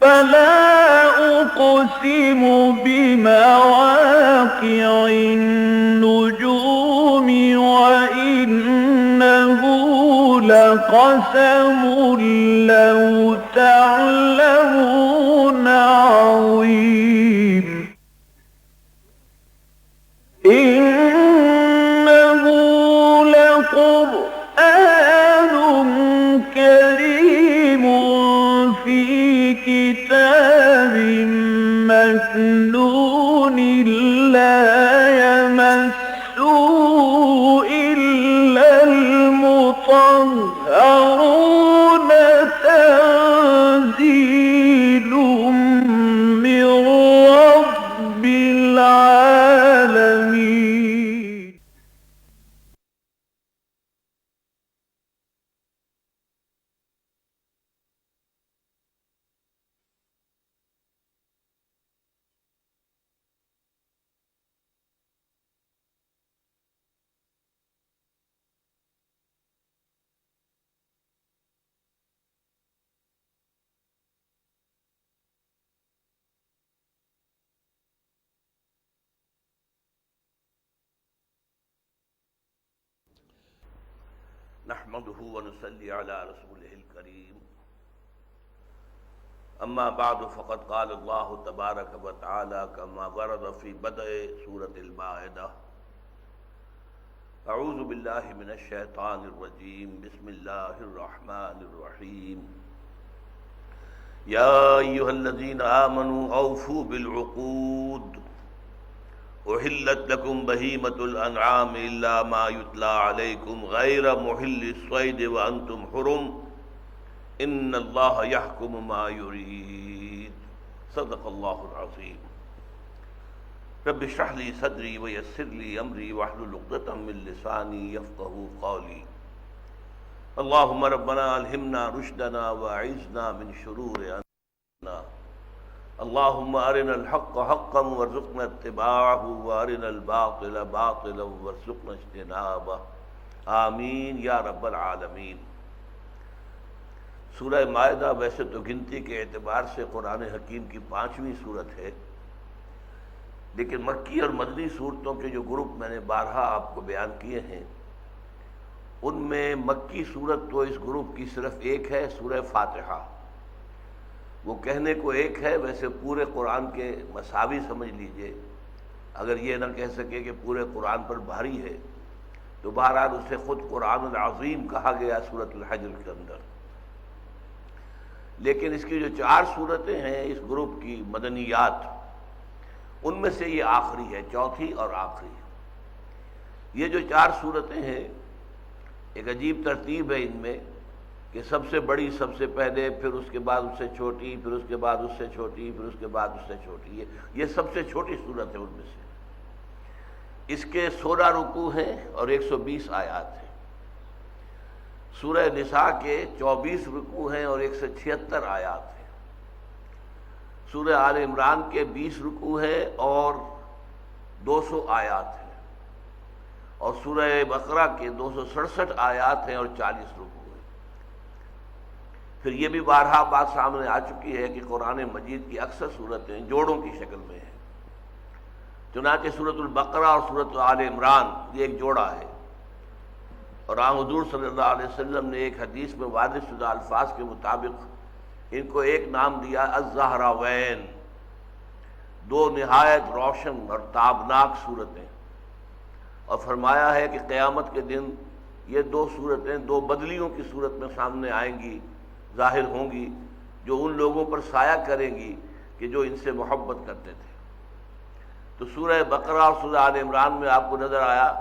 فلا أقسم بمواقع النجوم وإنه لقسم لو تعلمون عظيم إنه لقرآن كريم في كتاب مكنون لا يمسه إلا المطهرون تنزيل من رب العالمين. نحمده ونصلي على رسوله الكريم اما بعد فقد قال الله تبارك وتعالى كما ورد في بدء سورة المائدة اعوذ بالله من الشيطان الرجيم بسم الله الرحمن الرحيم يا ايها الذين آمنوا اوفوا بالعقود احلت لكم بهيمة الانعام الا ما يتلى عليكم غير محل الصيد وانتم حرم ان الله يحكم ما يريد صدق الله العظيم. رب اشرح لي صدري ويسر لي امري واحلل عقدة من لساني يفقهوا قولي. اللهم ربنا الهمنا رشدنا واعذنا من شرور انفسنا. اللهم ارنا الحق حقا وارزقنا اتباعه وارنا الباطل باطلا وارزقنا اجتنابه آمین یا رب العالمین. سورہ مائدہ ویسے تو گنتی کے اعتبار سے قرآن حکیم کی 5ویں صورت ہے، لیکن مکی اور مدنی صورتوں کے جو گروپ میں نے بارہا آپ کو بیان کیے ہیں، ان میں مکی صورت تو اس گروپ کی صرف ایک ہے، سورہ فاتحہ. وہ کہنے کو ایک ہے، ویسے پورے قرآن کے مساوی سمجھ لیجئے. اگر یہ نہ کہہ سکے کہ پورے قرآن پر بھاری ہے تو بہرحال اسے خود قرآن العظیم کہا گیا سورۃ الحجر کے اندر. لیکن اس کی جو 4 صورتیں ہیں اس گروپ کی مدنیات، ان میں سے یہ آخری ہے، چوتھی اور آخری. یہ جو 4 صورتیں ہیں ایک عجیب ترتیب ہے ان میں کہ سب سے بڑی سب سے پہلے، پھر اس کے بعد اس سے چھوٹی، پھر اس کے بعد اس سے چھوٹی، پھر اس کے بعد اس سے چھوٹی. یہ سب سے چھوٹی صورت ہے ان میں سے. اس کے 16 رکوع ہیں اور 120 آیات ہیں. سورہ نساء کے 24 رکوع ہیں اور 176 آیات ہیں. سورہ آل عمران کے 20 رکوع ہیں اور 200 آیات ہیں. اور سورہ بقرہ کے 267 آیات ہیں اور 40 رکوع. پھر یہ بھی بارہا بات سامنے آ چکی ہے کہ قرآن مجید کی اکثر صورتیں جوڑوں کی شکل میں ہیں. چنانچہ سورۃ البقرہ اور سورۃ آل عمران یہ ایک جوڑا ہے. اور حضور صلی اللہ علیہ وسلم نے ایک حدیث میں واضح شدہ الفاظ کے مطابق ان کو ایک نام دیا الزہراوین، 2 نہایت روشن اور تابناک صورتیں. اور فرمایا ہے کہ قیامت کے دن یہ 2 صورتیں 2 بدلیوں کی صورت میں سامنے آئیں گی، ظاہر ہوں گی، جو ان لوگوں پر سایہ کریں گی کہ جو ان سے محبت کرتے تھے. تو سورہ بقرہ اور سورہ آل عمران میں آپ کو نظر آیا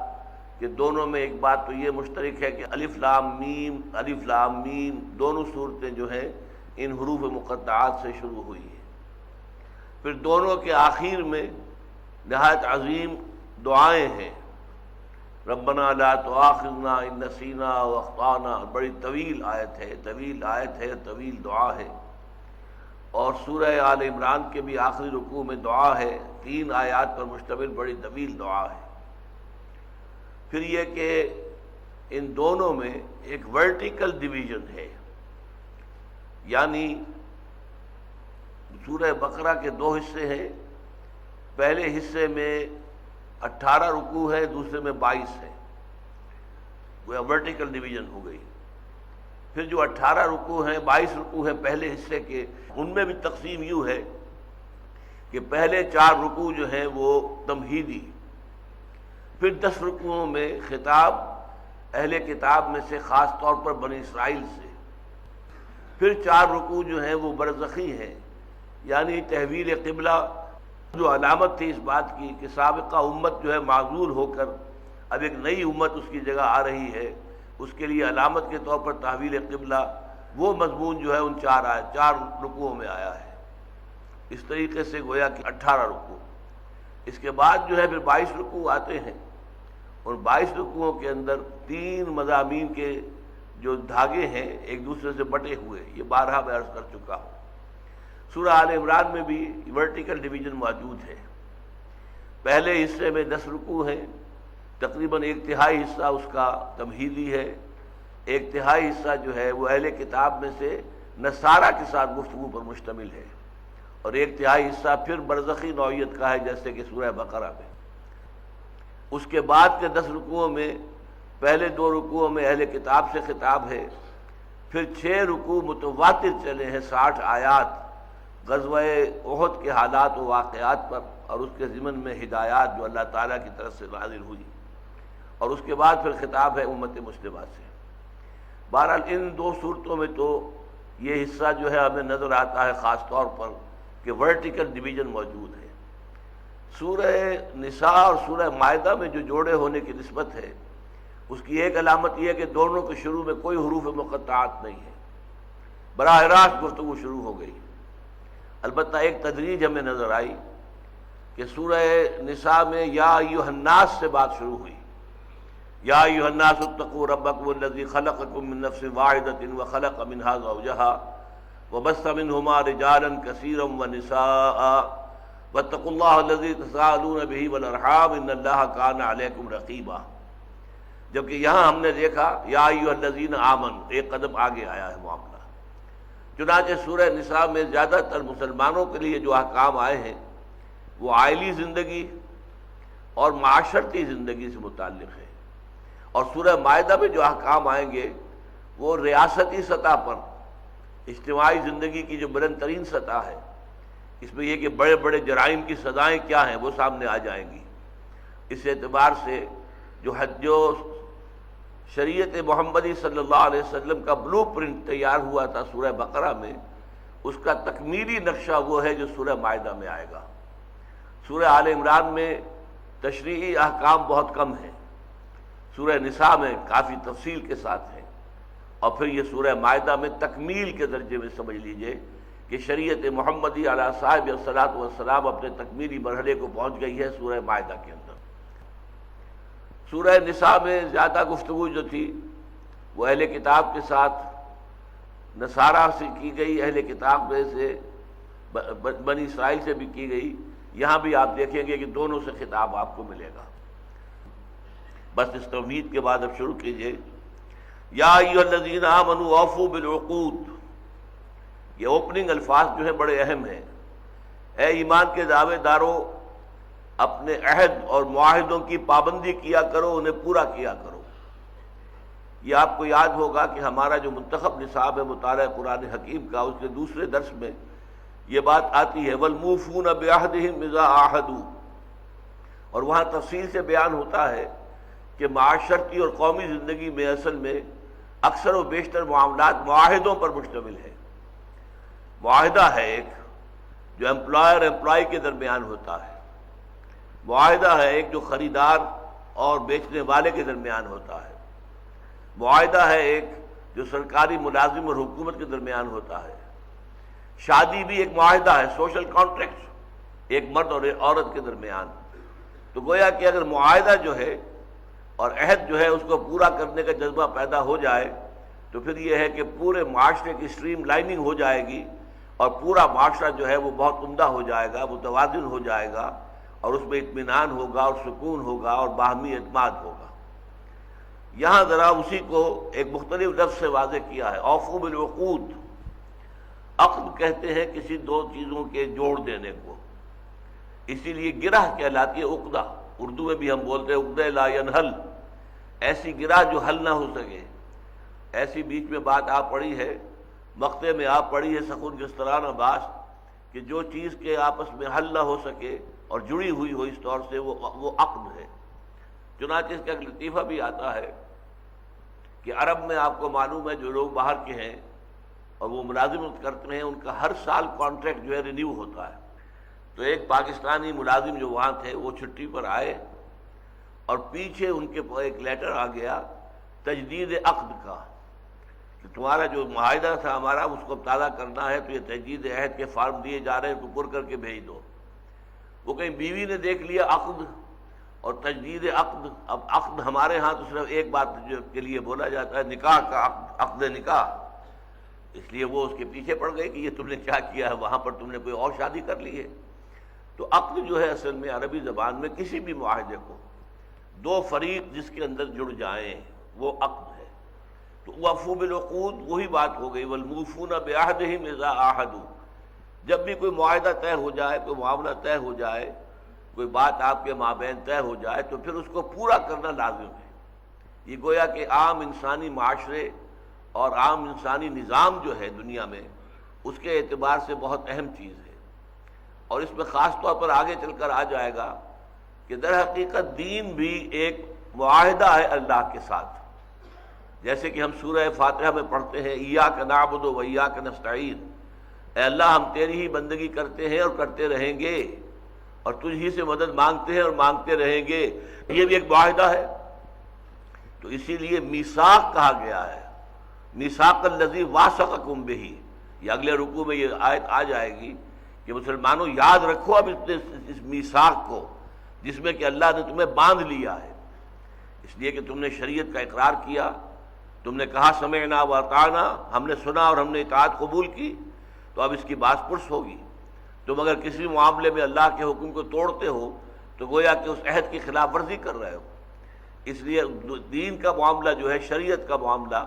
کہ دونوں میں ایک بات تو یہ مشترک ہے کہ الف لام میم دونوں صورتیں جو ہیں ان حروف مقطعات سے شروع ہوئی ہیں. پھر دونوں کے آخر میں نہایت عظیم دعائیں ہیں. ربنا لا تؤاخذنا ان نسینا واخطانا، بڑی طویل آیت ہے، طویل دعا ہے. اور سورہ آل عمران کے بھی آخری رکوع میں دعا ہے، 3 آیات پر مشتمل بڑی طویل دعا ہے. پھر یہ کہ ان دونوں میں ایک ورٹیکل ڈویژن ہے، یعنی سورہ بقرہ کے دو حصے ہیں، پہلے حصے میں 18 رکوع ہے، دوسرے میں 22 ہے، وہ ورٹیکل ڈویژن ہو گئی۔ پھر جو 18 رکوع ہیں، 22 رکوع ہیں پہلے حصے کے، ان میں بھی تقسیم یوں ہے کہ پہلے 4 رکوع جو ہیں وہ تمہیدی، پھر 10 رکوعوں میں خطاب اہل کتاب میں سے خاص طور پر بنی اسرائیل سے، پھر 4 رکوع جو ہیں وہ برزخی ہیں، یعنی تحویل قبلہ جو علامت تھی اس بات کی کہ سابقہ امت جو ہے معزول ہو کر اب ایک نئی امت اس کی جگہ آ رہی ہے، اس کے لیے علامت کے طور پر تحویل قبلہ، وہ مضمون جو ہے ان 4 رکوعوں میں آیا ہے۔ اس طریقے سے گویا کہ 18 رکوع، اس کے بعد جو ہے پھر 22 رکوع آتے ہیں، اور 22 رکوعوں کے اندر 3 مضامین کے جو دھاگے ہیں ایک دوسرے سے بٹے ہوئے، یہ بارہا میں عرض کر چکا ہوں۔ سورہ آل عمران میں بھی ورٹیکل ڈویژن موجود ہے، پہلے حصے میں 10 رکوع ہیں، تقریباً 1/3 حصہ اس کا تمہیدی ہے، 1/3 حصہ جو ہے وہ اہل کتاب میں سے نصارہ کے ساتھ گفتگو پر مشتمل ہے، اور 1/3 حصہ پھر برزخی نوعیت کا ہے جیسے کہ سورہ بقرہ میں۔ اس کے بعد کے 10 رکوعوں میں پہلے 2 رکوعوں میں اہل کتاب سے خطاب ہے، پھر 6 رکوع متواتر چلے ہیں، 60 آیات غزوہ احد کے حالات و واقعات پر اور اس کے ضمن میں ہدایات جو اللہ تعالیٰ کی طرف سے نازل ہوئی، اور اس کے بعد پھر خطاب ہے امت مسلمہ سے۔ بہرحال ان 2 صورتوں میں تو یہ حصہ جو ہے ہمیں نظر آتا ہے خاص طور پر کہ ورٹیکل ڈویژن موجود ہے۔ سورہ نساء اور سورہ مائدہ میں جو جوڑے ہونے کی نسبت ہے، اس کی ایک علامت یہ ہے کہ دونوں کے شروع میں کوئی حروف مقطعات نہیں ہے، براہ راست گفتگو شروع ہو گئی۔ البتہ ایک تدریج ہمیں نظر آئی کہ سورہ نساء میں یا ایھا الناس سے بات شروع ہوئی، یا ایھا الناس اتقوا ربکم الذی خلقکم من نفس واحدۃ وخلق منها زوجها وبث منهما رجالا کثیرا ونساء واتقوا اللہ الذی تساءلون به والارحام ان اللہ کان علیکم رقیبا، جبکہ یہاں ہم نے دیکھا یا ایھا الذین آمنوا، ایک قدم آگے آیا ہے معاملہ۔ چنانچہ سورہ نساء میں زیادہ تر مسلمانوں کے لیے جو احکام آئے ہیں وہ عائلی زندگی اور معاشرتی زندگی سے متعلق ہے، اور سورہ مائدہ میں جو احکام آئیں گے وہ ریاستی سطح پر اجتماعی زندگی کی جو بلند ترین سطح ہے، اس میں یہ کہ بڑے بڑے جرائم کی سزائیں کیا ہیں وہ سامنے آ جائیں گی۔ اس اعتبار سے جو شریعت محمدی صلی اللہ علیہ وسلم کا بلو پرنٹ تیار ہوا تھا سورہ بقرہ میں، اس کا تکمیلی نقشہ وہ ہے جو سورہ مائدہ میں آئے گا۔ سورہ آل عمران میں تشریعی احکام بہت کم ہیں، سورہ نساء میں کافی تفصیل کے ساتھ ہیں، اور پھر یہ سورہ مائدہ میں تکمیل کے درجے میں سمجھ لیجئے کہ شریعت محمدی علیہ صاحب الصلاۃ والسلام اپنے تکمیلی مرحلے کو پہنچ گئی ہے سورہ مائدہ کے اندر۔ سورہ نساء میں زیادہ گفتگو جو تھی وہ اہل کتاب کے ساتھ نصارہ سے کی گئی، اہل کتاب میں سے بنی اسرائیل سے بھی کی گئی، یہاں بھی آپ دیکھیں گے کہ دونوں سے خطاب آپ کو ملے گا۔ بس اس توحید کے بعد اب شروع کیجئے، یا ایھا الذین آمنوا اوفوا بالعقود، یہ اوپننگ الفاظ جو ہیں بڑے اہم ہیں۔ اے ایمان کے دعوے دارو، اپنے عہد اور معاہدوں کی پابندی کیا کرو، انہیں پورا کیا کرو۔ یہ آپ کو یاد ہوگا کہ ہمارا جو منتخب نصاب ہے مطالعہ قرآن حکیم کا، اس کے دوسرے درس میں یہ بات آتی ہے وَالْمُوفُونَ بِعَهْدِهِمْ إِذَا عَاهَدُوا، اور وہاں تفصیل سے بیان ہوتا ہے کہ معاشرتی اور قومی زندگی میں اصل میں اکثر و بیشتر معاملات معاہدوں پر مشتمل ہے۔ معاہدہ ہے ایک جو امپلائر امپلائی کے درمیان ہوتا ہے، معاہدہ ہے ایک جو خریدار اور بیچنے والے کے درمیان ہوتا ہے، معاہدہ ہے ایک جو سرکاری ملازم اور حکومت کے درمیان ہوتا ہے، شادی بھی ایک معاہدہ ہے، سوشل کانٹریکٹ ایک مرد اور عورت کے درمیان۔ تو گویا کہ اگر معاہدہ جو ہے اور عہد جو ہے اس کو پورا کرنے کا جذبہ پیدا ہو جائے تو پھر یہ ہے کہ پورے معاشرے کی اسٹریم لائننگ ہو جائے گی، اور پورا معاشرہ جو ہے وہ بہت عمدہ ہو جائے گا، متوازن ہو جائے گا، اور اس میں اطمینان ہوگا اور سکون ہوگا اور باہمی اعتماد ہوگا۔ یہاں ذرا اسی کو ایک مختلف لفظ سے واضح کیا ہے، اوفوا بالعقود، عقد کہتے ہیں کسی دو چیزوں کے جوڑ دینے کو، اسی لیے گرہ کہلاتی ہے عقدہ، اردو میں بھی ہم بولتے ہیں عقدہ لا ینحل، ایسی گرہ جو حل نہ ہو سکے۔ ایسی بیچ میں بات آپ پڑھی ہے، مقطع میں آپ پڑھی ہے سخن گسترانہ باس، کہ جو چیز کے آپس میں حل نہ ہو سکے اور جڑی ہوئی ہو اس طور سے وہ عقد ہے۔ چنانچہ اس کا ایک لطیفہ بھی آتا ہے کہ عرب میں آپ کو معلوم ہے جو لوگ باہر کے ہیں اور وہ ملازمت کرتے ہیں، ان کا ہر سال کانٹریکٹ جو ہے رینیو ہوتا ہے۔ تو ایک پاکستانی ملازم جو وہاں تھے وہ چھٹی پر آئے اور پیچھے ان کے ایک لیٹر آ گیا تجدید عقد کا، کہ تمہارا جو معاہدہ تھا ہمارا اس کو تازہ کرنا ہے، تو یہ تجدید عہد کے فارم دیے جا رہے ہیں، تو پر کر کے بھیج دو۔ وہ کہیں بیوی نے دیکھ لیا عقد اور تجدید عقد، اب عقد ہمارے ہاں تو صرف ایک بات کے لیے بولا جاتا ہے، نکاح کا عقد، عقد نکاح، اس لیے وہ اس کے پیچھے پڑ گئے کہ یہ تم نے کیا کیا ہے، وہاں پر تم نے کوئی اور شادی کر لی ہے۔ تو عقد جو ہے اصل میں عربی زبان میں کسی بھی معاہدے کو دو فریق جس کے اندر جڑ جائیں وہ عقد ہے۔ تو وفوا بالعقود وہی بات ہو گئی، والموفون بعہدہم اذا عاہدوا، جب بھی کوئی معاہدہ طے ہو جائے، کوئی معاملہ طے ہو جائے، کوئی بات آپ کے مابین طے ہو جائے تو پھر اس کو پورا کرنا لازم ہے۔ یہ گویا کہ عام انسانی معاشرے اور عام انسانی نظام جو ہے دنیا میں، اس کے اعتبار سے بہت اہم چیز ہے، اور اس میں خاص طور پر آگے چل کر آ جائے گا کہ در حقیقت دین بھی ایک معاہدہ ہے اللہ کے ساتھ۔ جیسے کہ ہم سورہ فاتحہ میں پڑھتے ہیں ایاک نعبد و ایاک نستعین، اے اللہ ہم تیری ہی بندگی کرتے ہیں اور کرتے رہیں گے، اور تجھ ہی سے مدد مانگتے ہیں اور مانگتے رہیں گے، یہ بھی ایک معاہدہ ہے۔ تو اسی لیے میثاق کہا گیا ہے، میثاق الذی واثقکم بہ، یہ اگلے رکوع میں یہ آیت آ جائے گی کہ مسلمانوں یاد رکھو اب اس میثاق کو جس میں کہ اللہ نے تمہیں باندھ لیا ہے، اس لیے کہ تم نے شریعت کا اقرار کیا، تم نے کہا سمعنا واطعنا، ہم نے سنا اور ہم نے اطاعت قبول کی، تو اب اس کی باس پرس ہوگی۔ تم اگر کسی معاملے میں اللہ کے حکم کو توڑتے ہو تو گویا کہ اس عہد کی خلاف ورزی کر رہے ہو۔ اس لیے دین کا معاملہ جو ہے، شریعت کا معاملہ،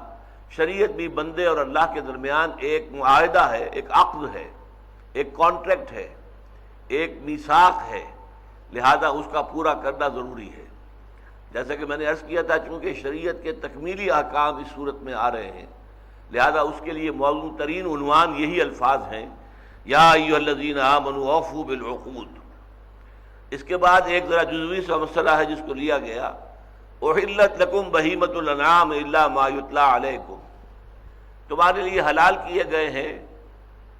شریعت بھی بندے اور اللہ کے درمیان ایک معاہدہ ہے، ایک عقد ہے، ایک کانٹریکٹ ہے، ایک میثاق ہے، لہذا اس کا پورا کرنا ضروری ہے۔ جیسا کہ میں نے عرض کیا تھا، چونکہ شریعت کے تکمیلی احکام اس صورت میں آ رہے ہیں، لہذا اس کے لیے موزوں ترین عنوان یہی الفاظ ہیں، یا ایھا الذین آمنوا اوفوا بالعقود۔ اس کے بعد ایک ذرا جزوی سا مسئلہ ہے جس کو لیا گیا، احلت لکم بہیمۃ الانعام الا ما یتلی علیکم، تمہارے لیے حلال کیے گئے ہیں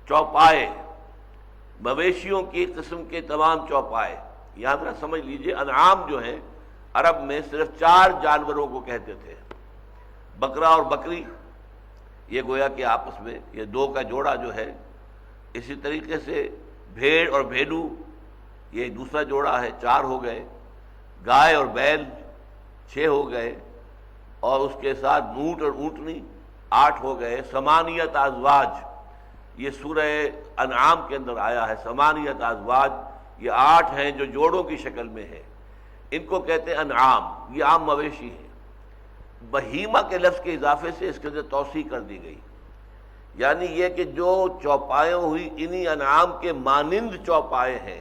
چوپائے، مویشیوں کی قسم کے تمام چوپائے۔ یہاں ذرا سمجھ لیجئے، انعام جو ہیں عرب میں صرف 4 جانوروں کو کہتے تھے، بکرا اور بکری، یہ گویا کہ آپس میں یہ 2 کا جوڑا جو ہے، اسی طریقے سے بھیڑ اور بھیڑو یہ دوسرا جوڑا ہے، 4 ہو گئے، گائے اور بیل 6 ہو گئے، اور اس کے ساتھ اونٹ اور اونٹنی 8 ہو گئے۔ ثمانیت ازواج، یہ سورہ انعام کے اندر آیا ہے، ثمانیت ازواج، یہ 8 ہیں جو جوڑوں کی شکل میں ہے، ان کو کہتے ہیں انعام، یہ عام مویشی ہے۔ بہیمہ کے لفظ کے اضافے سے اس کے اندر توسیع کر دی گئی، یعنی یہ کہ جو چوپائیں ہوئی انہی انعام کے مانند چوپائے ہیں،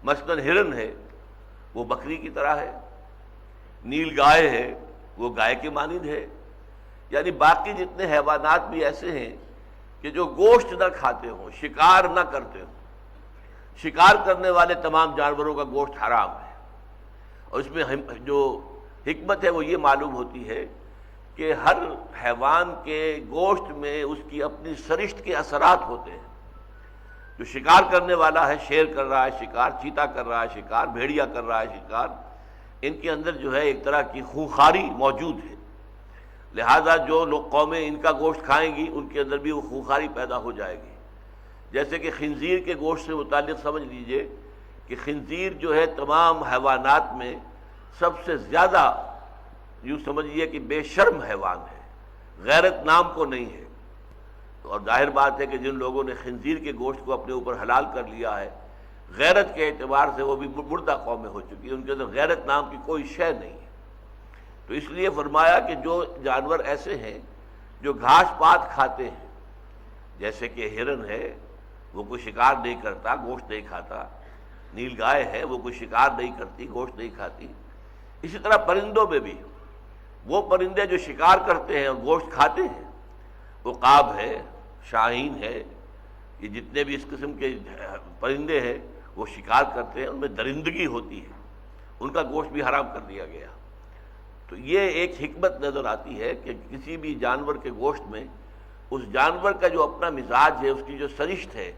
مثلاً ہرن ہے وہ بکری کی طرح ہے، نیل گائے ہے وہ گائے کے مانند ہے، یعنی باقی جتنے حیوانات بھی ایسے ہیں کہ جو گوشت نہ کھاتے ہوں، شکار نہ کرتے ہوں، شکار کرنے والے تمام جانوروں کا گوشت حرام ہے۔ اور اس میں جو حکمت ہے وہ یہ معلوم ہوتی ہے کہ ہر حیوان کے گوشت میں اس کی اپنی سرشت کے اثرات ہوتے ہیں۔ جو شکار کرنے والا ہے، شیر کر رہا ہے شکار، چیتا کر رہا ہے شکار، بھیڑیا کر رہا ہے شکار، ان کے اندر جو ہے ایک طرح کی خونخواری موجود ہے، لہذا جو لوگ قومیں ان کا گوشت کھائیں گی ان کے اندر بھی وہ خونخواری پیدا ہو جائے گی۔ جیسے کہ خنزیر کے گوشت سے متعلق سمجھ لیجئے کہ خنزیر جو ہے تمام حیوانات میں سب سے زیادہ، یوں سمجھیے کہ بے شرم حیوان ہے، غیرت نام کو نہیں ہے۔ اور ظاہر بات ہے کہ جن لوگوں نے خنزیر کے گوشت کو اپنے اوپر حلال کر لیا ہے، غیرت کے اعتبار سے وہ بھی مردہ قومیں ہو چکی ہیں، ان کے اندر غیرت نام کی کوئی شے نہیں ہے۔ تو اس لیے فرمایا کہ جو جانور ایسے ہیں جو گھاس پات کھاتے ہیں، جیسے کہ ہرن ہے وہ کوئی شکار نہیں کرتا، گوشت نہیں کھاتا، نیل گائے ہے وہ کوئی شکار نہیں کرتی، گوشت نہیں کھاتی، اسی طرح پرندوں میں بھی وہ پرندے جو شکار کرتے ہیں اور گوشت کھاتے ہیں، عقاب ہے، شاہین ہے، یہ جتنے بھی اس قسم کے پرندے ہیں وہ شکار کرتے ہیں، ان میں درندگی ہوتی ہے، ان کا گوشت بھی حرام کر دیا گیا۔ تو یہ ایک حکمت نظر آتی ہے کہ کسی بھی جانور کے گوشت میں اس جانور کا جو اپنا مزاج ہے، اس کی جو سرشت ہے،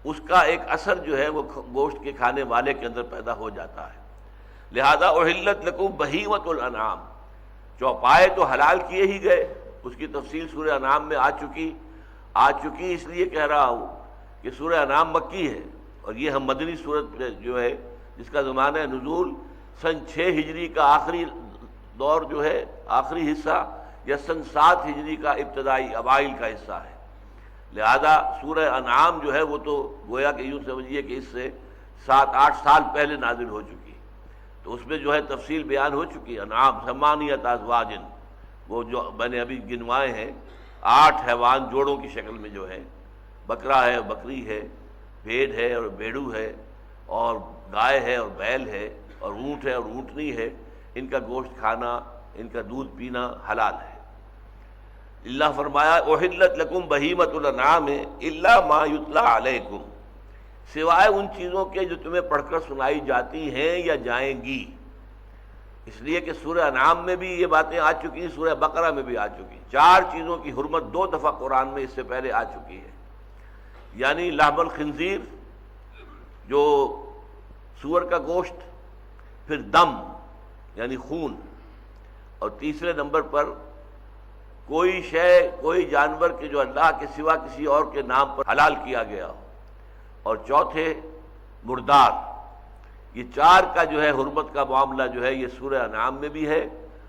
اس کا ایک اثر جو ہے وہ گوشت کے کھانے والے کے اندر پیدا ہو جاتا ہے۔ لہذا احلت لکم بہیمۃ الانعام، چوپائے تو حلال کیے ہی گئے، اس کی تفصیل سورہ انعام میں آ چکی اس لیے کہہ رہا ہوں کہ سورہ انعام مکی ہے اور یہ ہم مدنی سورت جو ہے جس کا زمانہ نزول سن 6 ہجری کا آخری دور جو ہے، آخری حصہ، یا سن 7 ہجری کا ابتدائی اوائل کا حصہ ہے، لہذا سورہ انعام جو ہے وہ تو گویا کہ یوں سمجھیے کہ اس سے 7-8 سال پہلے نازل ہو چکی، تو اس میں جو ہے تفصیل بیان ہو چکی۔ انعام ثمانیۃ ازواج، وہ جو میں نے ابھی گنوائے ہیں 8 حیوان جوڑوں کی شکل میں جو ہے، بکرا ہے، بکری ہے، بھیڑ ہے اور بھیڑو ہے، اور گائے ہے اور بیل ہے، اور اونٹ ہے اور اونٹنی ہے، ان کا گوشت کھانا، ان کا دودھ پینا حلال ہے۔ اللہ فرمایا احلت لکم بہیمۃ الانعام الا ما یتلی علیکم، سوائے ان چیزوں کے جو تمہیں پڑھ کر سنائی جاتی ہیں یا جائیں گی، اس لیے کہ سورہ انعام میں بھی یہ باتیں آ چکی ہیں، سورہ بقرہ میں بھی آ چکی، 4 چیزوں کی حرمت 2 دفعہ قرآن میں اس سے پہلے آ چکی ہے، یعنی لحم الخنزیر جو سور کا گوشت، پھر دم یعنی خون، اور تیسرے نمبر پر کوئی شے، کوئی جانور کے جو اللہ کے سوا کسی اور کے نام پر حلال کیا گیا ہو، اور چوتھے مردار۔ یہ 4 کا جو ہے حرمت کا معاملہ جو ہے یہ سورہ انعام میں بھی ہے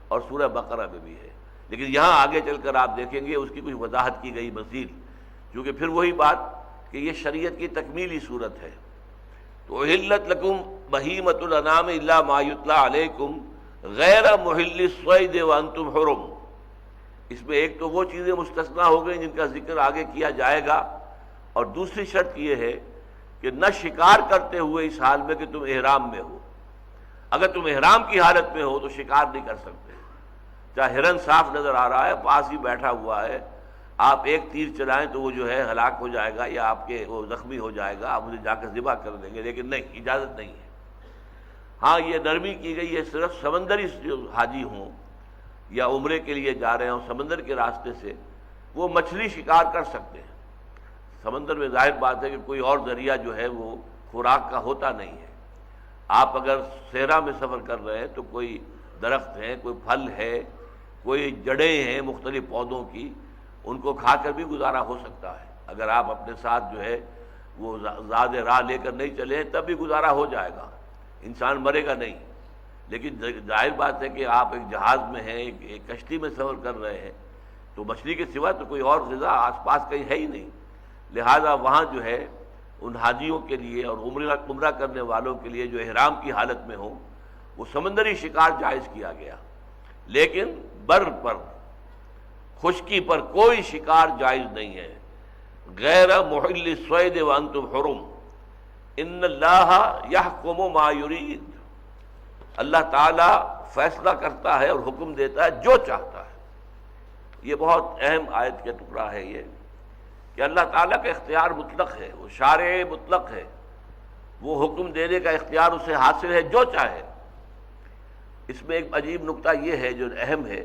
اور سورہ بقرہ میں بھی ہے، لیکن یہاں آگے چل کر آپ دیکھیں گے اس کی کچھ وضاحت کی گئی مزید، کیونکہ پھر وہی بات کہ یہ شریعت کی تکمیلی صورت ہے۔ تو احلت لکم بہیمۃ الانعام الا ما یتلی علیکم غیر محل الصید وانتم حرم، اس میں ایک تو وہ چیزیں مستثنیٰ ہو گئیں جن کا ذکر آگے کیا جائے گا، اور دوسری شرط یہ ہے کہ نہ شکار کرتے ہوئے اس حال میں کہ تم احرام میں ہو، اگر تم احرام کی حالت میں ہو تو شکار نہیں کر سکتے، چاہے ہرن صاف نظر آ رہا ہے، پاس ہی بیٹھا ہوا ہے، آپ ایک تیر چلائیں تو وہ جو ہے ہلاک ہو جائے گا یا آپ کے وہ زخمی ہو جائے گا، آپ اسے جا کر ذبح کر دیں گے، لیکن نہیں، اجازت نہیں ہے۔ ہاں یہ نرمی کی گئی ہے، صرف سمندری جو حاجی ہوں یا عمرے کے لیے جا رہے ہوں سمندر کے راستے سے، وہ مچھلی شکار کر سکتے ہیں، سمندر میں ظاہر بات ہے کہ کوئی اور ذریعہ جو ہے وہ خوراک کا ہوتا نہیں ہے۔ آپ اگر صحرا میں سفر کر رہے ہیں تو کوئی درخت ہیں، کوئی پھل ہے، کوئی جڑیں ہیں مختلف پودوں کی، ان کو کھا کر بھی گزارا ہو سکتا ہے، اگر آپ اپنے ساتھ جو ہے وہ زاد راہ لے کر نہیں چلے تب بھی گزارا ہو جائے گا، انسان مرے گا نہیں۔ لیکن ظاہر بات ہے کہ آپ ایک جہاز میں ہیں، ایک کشتی میں سفر کر رہے ہیں، تو مچھلی کے سوا تو کوئی اور غذا آس پاس کہیں ہے ہی نہیں، لہذا وہاں جو ہے ان حاجیوں کے لیے اور عمرہ کرنے والوں کے لیے جو احرام کی حالت میں ہوں وہ سمندری شکار جائز کیا گیا، لیکن بر پر، خشکی پر کوئی شکار جائز نہیں ہے۔ غیر محل الصید وانتم حرم ان اللہ یحکم ما یرید، اللہ تعالی فیصلہ کرتا ہے اور حکم دیتا ہے جو چاہتا ہے۔ یہ بہت اہم آیت کا ٹکڑا ہے یہ، کہ اللہ تعالیٰ کا اختیار مطلق ہے، وہ شارع مطلق ہے، وہ حکم دینے کا اختیار اسے حاصل ہے جو چاہے۔ اس میں ایک عجیب نکتہ یہ ہے جو اہم ہے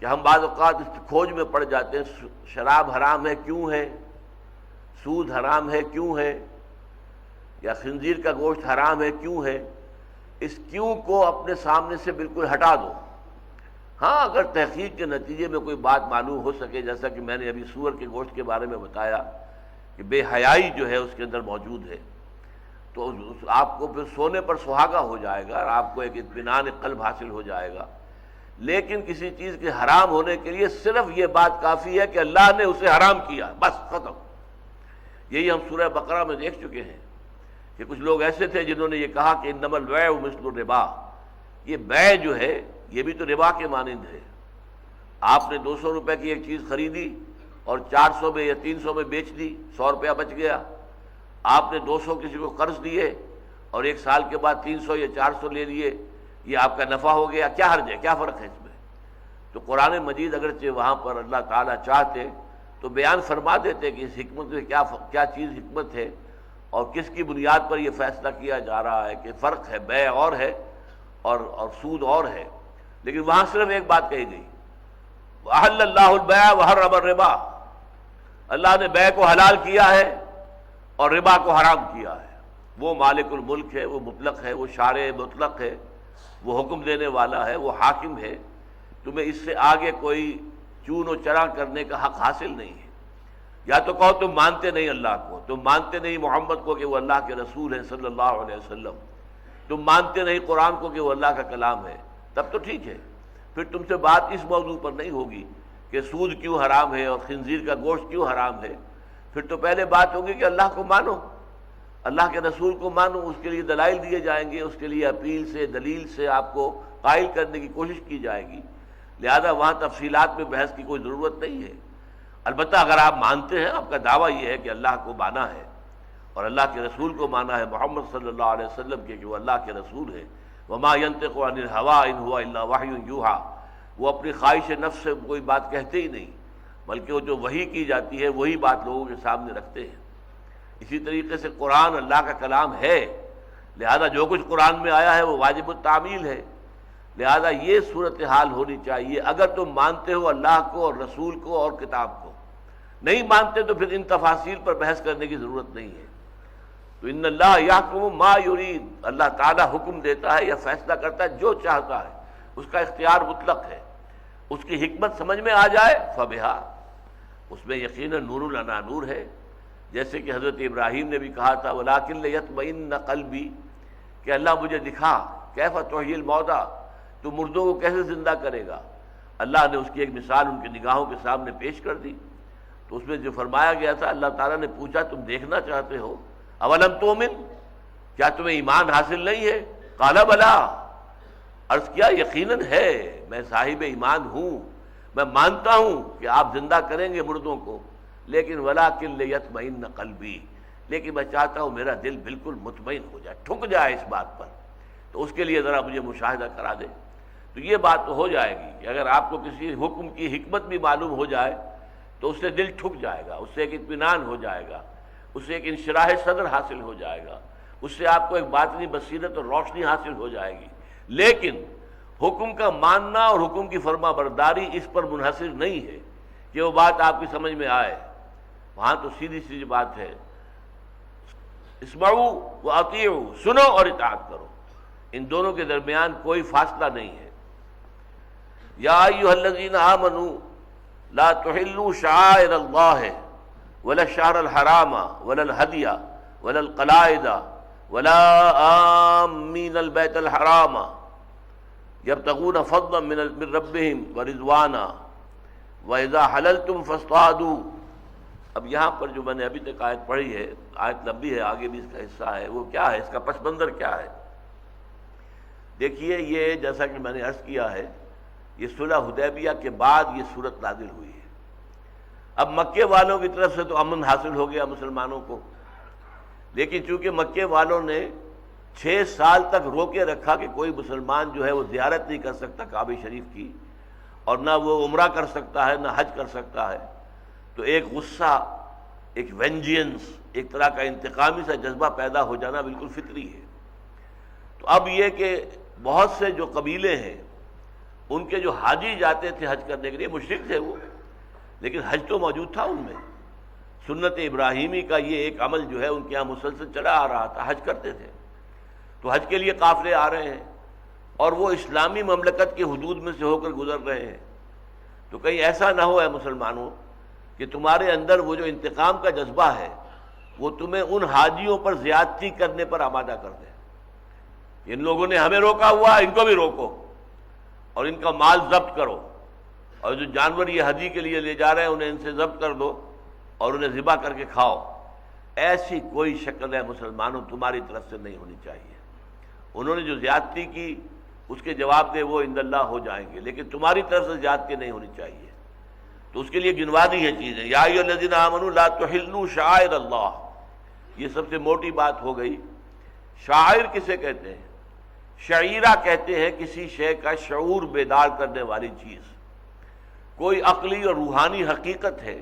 کہ ہم بعض اوقات اس کھوج میں پڑ جاتے ہیں، شراب حرام ہے کیوں ہے، سود حرام ہے کیوں ہے، یا خنزیر کا گوشت حرام ہے کیوں ہے، اس کیوں کو اپنے سامنے سے بالکل ہٹا دو۔ ہاں اگر تحقیق کے نتیجے میں کوئی بات معلوم ہو سکے، جیسا کہ میں نے ابھی سور کے گوشت کے بارے میں بتایا کہ بے حیائی جو ہے اس کے اندر موجود ہے، تو آپ کو پھر سونے پر سہاگا ہو جائے گا اور آپ کو ایک اطمینان قلب حاصل ہو جائے گا۔ لیکن کسی چیز کے حرام ہونے کے لیے صرف یہ بات کافی ہے کہ اللہ نے اسے حرام کیا، بس ختم۔ یہی ہم سورہ بقرہ میں دیکھ چکے ہیں کہ کچھ لوگ ایسے تھے جنہوں نے یہ کہا کہ انما البیع مثل الربا، یہ بیع جو ہے یہ بھی تو ربا کے مانند ہے۔ آپ نے 200 روپے کی ایک چیز خریدی اور 400 میں یا 300 میں بیچ دی، 100 روپیہ بچ گیا، آپ نے 200 کسی کو قرض دیے اور 1 سال کے بعد 300 یا 400 لے لیے، یہ آپ کا نفع ہو گیا، کیا حرج ہے، کیا فرق ہے اس میں؟ تو قرآن مجید اگرچہ وہاں پر اللہ تعالیٰ چاہتے تو بیان فرما دیتے کہ اس حکمت میں کیا چیز حکمت ہے اور کس کی بنیاد پر یہ فیصلہ کیا جا رہا ہے کہ فرق ہے، بیع اور ہے اور سود اور ہے، لیکن وہاں صرف ایک بات کہی گئی، وَأَحَلَّ اللَّهُ الْبَيْعَ وَحَرَّمَ الرِّبَا، اللہ نے بیع کو حلال کیا ہے اور ربا کو حرام کیا ہے۔ وہ مالک الملک ہے، وہ مطلق ہے، وہ شارع مطلق ہے، وہ حکم دینے والا ہے، وہ حاکم ہے، تمہیں اس سے آگے کوئی چون و چرا کرنے کا حق حاصل نہیں ہے۔ یا تو کہو تم مانتے نہیں اللہ کو، تم مانتے نہیں محمد کو کہ وہ اللہ کے رسول ہیں صلی اللہ علیہ وسلم، تم مانتے نہیں قرآن کو کہ وہ اللہ کا کلام ہے، تب تو ٹھیک ہے، پھر تم سے بات اس موضوع پر نہیں ہوگی کہ سود کیوں حرام ہے اور خنزیر کا گوشت کیوں حرام ہے، پھر تو پہلے بات ہوگی کہ اللہ کو مانو، اللہ کے رسول کو مانو، اس کے لیے دلائل دیے جائیں گے، اس کے لیے اپیل سے دلیل سے آپ کو قائل کرنے کی کوشش کی جائے گی، لہذا وہاں تفصیلات میں بحث کی کوئی ضرورت نہیں ہے۔ البتہ اگر آپ مانتے ہیں، آپ کا دعویٰ یہ ہے کہ اللہ کو مانا ہے اور اللہ کے رسول کو مانا ہے، محمد صلی اللہ علیہ وسلم کے کہ وہ اللہ کے رسول ہے، وما ينطق عن الهوى ان هو الا وحی یوحى، وہ اپنی خواہش نفس سے کوئی بات کہتے ہی نہیں، بلکہ وہ جو وحی کی جاتی ہے وہی بات لوگوں کے سامنے رکھتے ہیں۔ اسی طریقے سے قرآن اللہ کا کلام ہے، لہذا جو کچھ قرآن میں آیا ہے وہ واجب التعمیل ہے، لہذا یہ صورتحال ہونی چاہیے۔ اگر تم مانتے ہو اللہ کو اور رسول کو اور کتاب کو، نہیں مانتے تو پھر ان تفاصیل پر بحث کرنے کی ضرورت نہیں ہے۔ تو ان اللہ یحکم ما یرید، اللہ تعالیٰ حکم دیتا ہے یا فیصلہ کرتا ہے جو چاہتا ہے، اس کا اختیار مطلق ہے، اس کی حکمت سمجھ میں آ جائے فبہا، اس میں یقیناً نور علی نور ہے، جیسے کہ حضرت ابراہیم نے بھی کہا تھا وَلَٰكِن لِيَطْمَئِنَّ قَلْبِي، کہ اللہ مجھے دکھا کیف تحیی الموتیٰ، تو مردوں کو کیسے زندہ کرے گا۔ اللہ نے اس کی ایک مثال ان کی نگاہوں کے سامنے پیش کر دی، تو اس میں جو فرمایا گیا تھا، اللہ تعالیٰ نے پوچھا تم دیکھنا چاہتے ہو، اولم تؤمن، کیا تمہیں ایمان حاصل نہیں ہے؟ قال بلا، عرض کیا یقیناً ہے، میں صاحب ایمان ہوں، میں مانتا ہوں کہ آپ زندہ کریں گے مردوں کو، لیکن ولکن لیطمئن قلبی، لیکن میں چاہتا ہوں میرا دل بالکل مطمئن ہو جائے، ٹھک جائے اس بات پر، تو اس کے لیے ذرا مجھے مشاہدہ کرا دے۔ تو یہ بات تو ہو جائے گی کہ اگر آپ کو کسی حکم کی حکمت بھی معلوم ہو جائے تو اس سے دل ٹھک جائے گا، اس سے ایک اطمینان ہو جائے گا، اس سے ایک انشراح صدر حاصل ہو جائے گا، اس سے آپ کو ایک باطنی بصیرت اور روشنی حاصل ہو جائے گی۔ لیکن حکم کا ماننا اور حکم کی فرما برداری اس پر منحصر نہیں ہے کہ وہ بات آپ کی سمجھ میں آئے، وہاں تو سیدھی سیدھی بات ہے، اسمعوا واطیعوا، سنو اور اطاعت کرو، ان دونوں کے درمیان کوئی فاصلہ نہیں ہے۔ یا ایھا الذین آمنوا لا تحلوا شعائر اللہ ولا الشہر الحرام ولا الہدی ولا القلائد ولا آمین البیت الحرام یبتغون فضلا من ربہم ورضوانا وإذا حللتم فاصطادوا۔ اب یہاں پر جو میں نے ابھی تک آیت پڑھی ہے، آیت لمبی ہے، آگے بھی اس کا حصہ ہے، وہ کیا ہے، اس کا پس منظر کیا ہے؟ دیکھیے، یہ جیسا کہ میں نے عرض کیا ہے، یہ صلح حدیبیہ کے بعد یہ صورت نازل ہوئی ہے۔ اب مکے والوں کی طرف سے تو امن حاصل ہو گیا مسلمانوں کو، لیکن چونکہ مکے والوں نے 6 سال تک روکے رکھا کہ کوئی مسلمان جو ہے وہ زیارت نہیں کر سکتا کعبہ شریف کی، اور نہ وہ عمرہ کر سکتا ہے، نہ حج کر سکتا ہے، تو ایک غصہ، ایک وینجینس، ایک طرح کا انتقامی سا جذبہ پیدا ہو جانا بالکل فطری ہے۔ تو اب یہ کہ بہت سے جو قبیلے ہیں ان کے جو حاجی جاتے تھے حج کرنے کے لیے، مشرک تھے وہ، لیکن حج تو موجود تھا ان میں، سنت ابراہیمی کا یہ ایک عمل جو ہے ان کے یہاں مسلسل چلا آ رہا تھا، حج کرتے تھے، تو حج کے لیے قافلے آ رہے ہیں اور وہ اسلامی مملکت کی حدود میں سے ہو کر گزر رہے ہیں، تو کہیں ایسا نہ ہو اے مسلمانوں کہ تمہارے اندر وہ جو انتقام کا جذبہ ہے وہ تمہیں ان حاجیوں پر زیادتی کرنے پر آمادہ کر دے، ان لوگوں نے ہمیں روکا ہوا، ان کو بھی روکو اور ان کا مال ضبط کرو، اور جو جانور یہ حجی کے لیے لے جا رہے ہیں انہیں ان سے ضبط کر دو اور انہیں ذبح کر کے کھاؤ۔ ایسی کوئی شکل ہے مسلمانوں تمہاری طرف سے نہیں ہونی چاہیے۔ انہوں نے جو زیادتی کی اس کے جواب دے وہ عند اللہ ہو جائیں گے، لیکن تمہاری طرف سے زیادتی نہیں ہونی چاہیے۔ تو اس کے لیے گنوا دی ہیں چیزیں، یا ایھا الذین آمنوا لا تحلوا شعائر اللہ، یہ سب سے موٹی بات ہو گئی۔ شاعر کسے کہتے ہیں؟ شعیرہ کہتے ہیں کسی شے کا شعور بیدار کرنے والی چیز، کوئی عقلی اور روحانی حقیقت ہے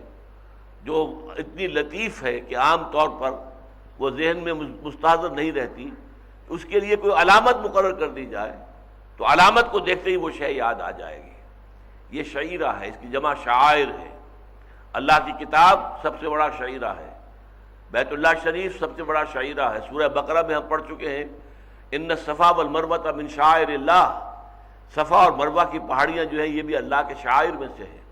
جو اتنی لطیف ہے کہ عام طور پر وہ ذہن میں مستحضر نہیں رہتی، اس کے لیے کوئی علامت مقرر کر دی جائے تو علامت کو دیکھتے ہی وہ شے یاد آ جائے گی، یہ شعیرہ ہے، اس کی جمع شعائر ہے۔ اللہ کی کتاب سب سے بڑا شعیرہ ہے، بیت اللہ شریف سب سے بڑا شعیرہ ہے۔ سورہ بقرہ میں ہم پڑھ چکے ہیں ان الصفا والمروہ من شعائر اللہ، صفا اور مروہ کی پہاڑیاں جو ہیں یہ بھی اللہ کے شعائر میں سے ہیں۔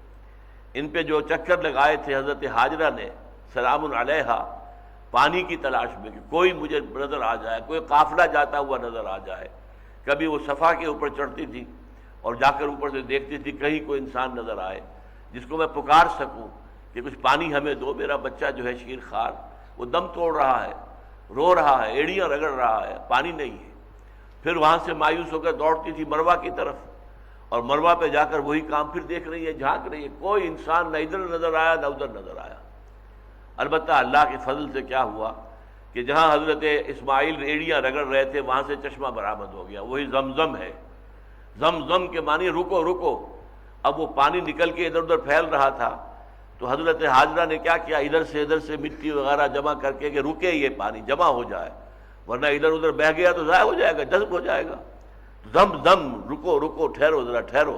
ان پہ جو چکر لگائے تھے حضرت ہاجرہ نے سلام علیہا پانی کی تلاش میں کہ کوئی مجھے نظر آ جائے، کوئی قافلہ جاتا ہوا نظر آ جائے، کبھی وہ صفا کے اوپر چڑھتی تھی اور جا کر اوپر سے دیکھتی تھی کہیں کوئی انسان نظر آئے جس کو میں پکار سکوں کہ کچھ پانی ہمیں دو، میرا بچہ جو ہے شیر خوار وہ دم توڑ رہا ہے، رو رہا ہے، ایڑیاں رگڑ رہا ہے، پانی نہیں ہے۔ پھر وہاں سے مایوس ہو کر دوڑتی تھی مروہ کی طرف، اور مروہ پہ جا کر وہی کام پھر دیکھ رہی ہے، جھانک رہی ہے، کوئی انسان نہ ادھر نظر آیا نہ ادھر نظر آیا۔ البتہ اللہ کے فضل سے کیا ہوا کہ جہاں حضرت اسماعیل ایڑیاں رگڑ رہے تھے وہاں سے چشمہ برآمد ہو گیا، وہی زمزم ہے۔ زمزم کے معنی رکو رکو۔ اب وہ پانی نکل کے ادھر ادھر پھیل رہا تھا تو حضرت ہاجرہ نے کیا کیا، ادھر سے مٹی وغیرہ جمع کر کے کہ رکے یہ پانی جمع ہو جائے، ورنہ ادھر ادھر بہہ گیا تو ضائع ہو جائے گا، جذب ہو جائے گا۔ زم زم، رکو رکو، ٹھہرو ذرا ٹھہرو،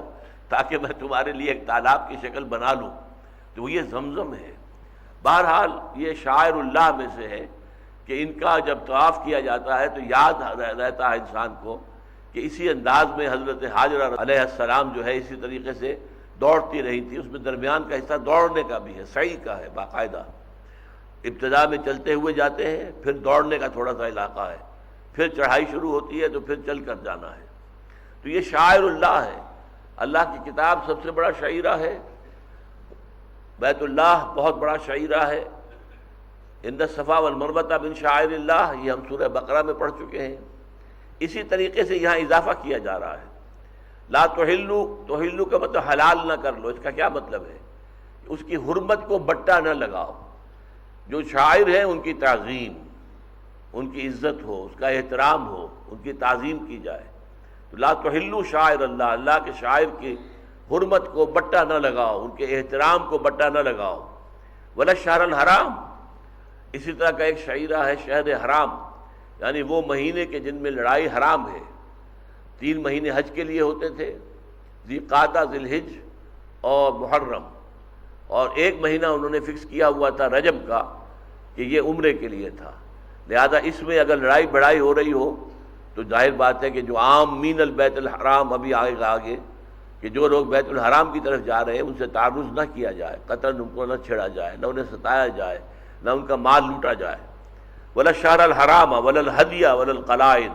تاکہ میں تمہارے لیے ایک تالاب کی شکل بنا لوں، تو وہ یہ زمزم ہے۔ بہرحال یہ شاعر اللہ میں سے ہے کہ ان کا جب طواف کیا جاتا ہے تو یاد رہتا ہے انسان کو کہ اسی انداز میں حضرت ہاجرہ علیہ السلام جو ہے اسی طریقے سے دوڑتی رہی تھی۔ اس میں درمیان کا حصہ دوڑنے کا بھی ہے، سعی کا ہے باقاعدہ، ابتدا میں چلتے ہوئے جاتے ہیں، پھر دوڑنے کا تھوڑا سا علاقہ ہے، پھر چڑھائی شروع ہوتی ہے تو پھر چل کر جانا ہے۔ تو یہ شاعر اللہ ہے، اللہ کی کتاب سب سے بڑا شعیرہ ہے، بیت اللہ بہت بڑا شعیرہ ہے۔ ان الصفا والمروہ من شعائر اللہ، یہ ہم سورہ بقرہ میں پڑھ چکے ہیں۔ اسی طریقے سے یہاں اضافہ کیا جا رہا ہے، لا تحلوا، تحلوا کا مطلب حلال نہ کر لو۔ اس کا کیا مطلب ہے؟ اس کی حرمت کو بٹا نہ لگاؤ۔ جو شاعر ہیں ان کی تعظیم، ان کی عزت ہو، اس کا احترام ہو، ان کی تعظیم کی جائے۔ تو لا تحلوا شعائر اللہ، اللہ کے شاعر کی حرمت کو بٹا نہ لگاؤ، ان کے احترام کو بٹا نہ لگاؤ۔ ولا الشہر الحرام، اسی طرح کا ایک شعیرہ ہے شہر حرام، یعنی وہ مہینے کے جن میں لڑائی حرام ہے۔ 3 مہینے حج کے لیے ہوتے تھے، ذی قعدہ، ذی الحج اور محرم، اور 1 مہینہ انہوں نے فکس کیا ہوا تھا رجب کا کہ یہ عمرے کے لیے تھا۔ لہذا اس میں اگر لڑائی بڑائی ہو رہی ہو تو ظاہر بات ہے کہ جو عام مین البیت الحرام، ابھی آئے گا آگے کہ جو لوگ بیت الحرام کی طرف جا رہے ہیں ان سے تعرض نہ کیا جائے، قتل ان کو نہ چھیڑا جائے، نہ انہیں ستایا جائے، نہ ان کا مال لوٹا جائے۔ ولا الشہر الحرام ولا الہدی ولا القلائد،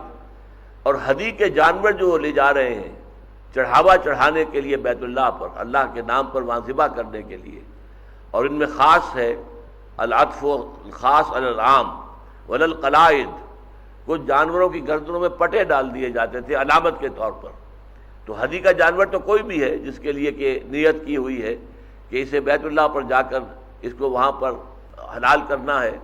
اور ہدی کے جانور جو لے جا رہے ہیں چڑھاوا چڑھانے کے لیے بیت اللہ پر، اللہ کے نام پر وہاں ذبح کرنے کے لیے، اور ان میں خاص ہے العطف خاص علی العام، ولا القلائد، کچھ جانوروں کی گردنوں میں پٹے ڈال دیے جاتے تھے علامت کے طور پر۔ تو ہدی کا جانور تو کوئی بھی ہے جس کے لیے کہ نیت کی ہوئی ہے کہ اسے بیت اللہ پر جا کر اس کو وہاں پر حلال کرنا ہے،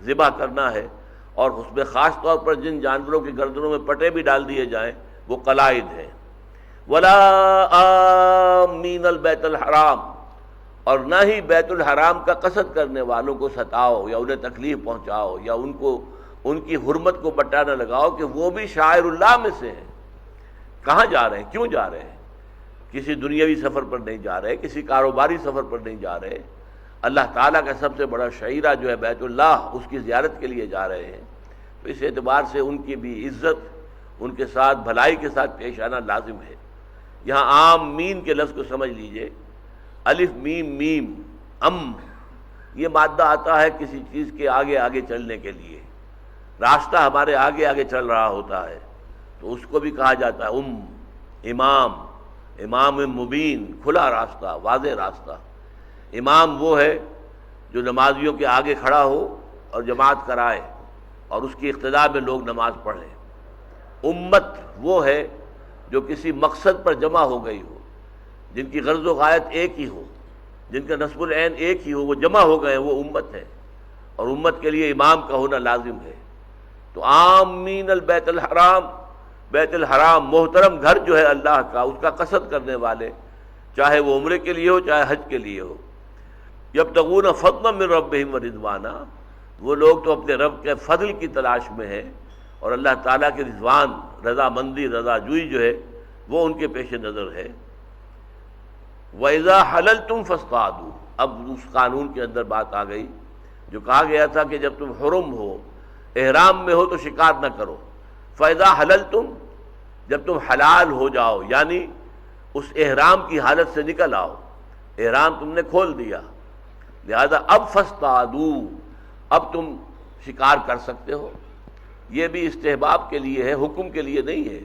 ذبح کرنا ہے، اور اس میں خاص طور پر جن جانوروں کی گردنوں میں پٹے بھی ڈال دیے جائیں وہ قلائد ہیں۔ ولا آمین البیت الحرام، اور نہ ہی بیت الحرام کا قصد کرنے والوں کو ستاؤ یا انہیں تکلیف پہنچاؤ یا ان کی حرمت کو بٹا نہ لگاؤ کہ وہ بھی شاعر اللہ میں سے ہیں۔ کہاں جا رہے ہیں؟ کیوں جا رہے ہیں؟ کسی دنیاوی سفر پر نہیں جا رہے، کسی کاروباری سفر پر نہیں جا رہے، اللہ تعالیٰ کا سب سے بڑا شعیرہ جو ہے بیت اللہ، اس کی زیارت کے لیے جا رہے ہیں۔ تو اس اعتبار سے ان کی بھی عزت، ان کے ساتھ بھلائی کے ساتھ پیش آنا لازم ہے۔ یہاں عام مین کے لفظ کو سمجھ لیجئے، الف میم میم ام، یہ مادہ آتا ہے کسی چیز کے آگے آگے چلنے کے لیے۔ راستہ ہمارے آگے آگے چل رہا ہوتا ہے تو اس کو بھی کہا جاتا ہے امام، امام مبین، کھلا راستہ، واضح راستہ۔ امام وہ ہے جو نمازیوں کے آگے کھڑا ہو اور جماعت کرائے اور اس کی اقتداء میں لوگ نماز پڑھیں۔ امت وہ ہے جو کسی مقصد پر جمع ہو گئی ہو، جن کی غرض و غایت ایک ہی ہو، جن کا نصب العین ایک ہی ہو، وہ جمع ہو گئے، وہ امت ہے، اور امت کے لیے امام کا ہونا لازم ہے۔ تو آمین البیت الحرام، بیت الحرام محترم گھر جو ہے اللہ کا، اس کا قصد کرنے والے، چاہے وہ عمرے کے لیے ہو چاہے حج کے لیے ہو۔ یبتغون فضلا من ربہم ورضوانا، وہ لوگ تو اپنے رب کے فضل کی تلاش میں ہیں، اور اللہ تعالیٰ کے رضوان، رضا مندی، رضا جوئی جو ہے وہ ان کے پیش نظر ہے۔ وَإِذَا حَلَلْتُمْ فَاصْطَادُوا، اب اس قانون کے اندر بات آ گئی جو کہا گیا تھا کہ جب تم حرم ہو، احرام میں ہو تو شکار نہ کرو۔ فَإِذَا حَلَلْتُمْ، جب تم حلال ہو جاؤ، یعنی اس احرام کی حالت سے نکل آؤ، احرام تم نے کھول دیا، لہذا اب فاصطادوا، اب تم شکار کر سکتے ہو۔ یہ بھی استحباب کے لیے ہے، حکم کے لیے نہیں ہے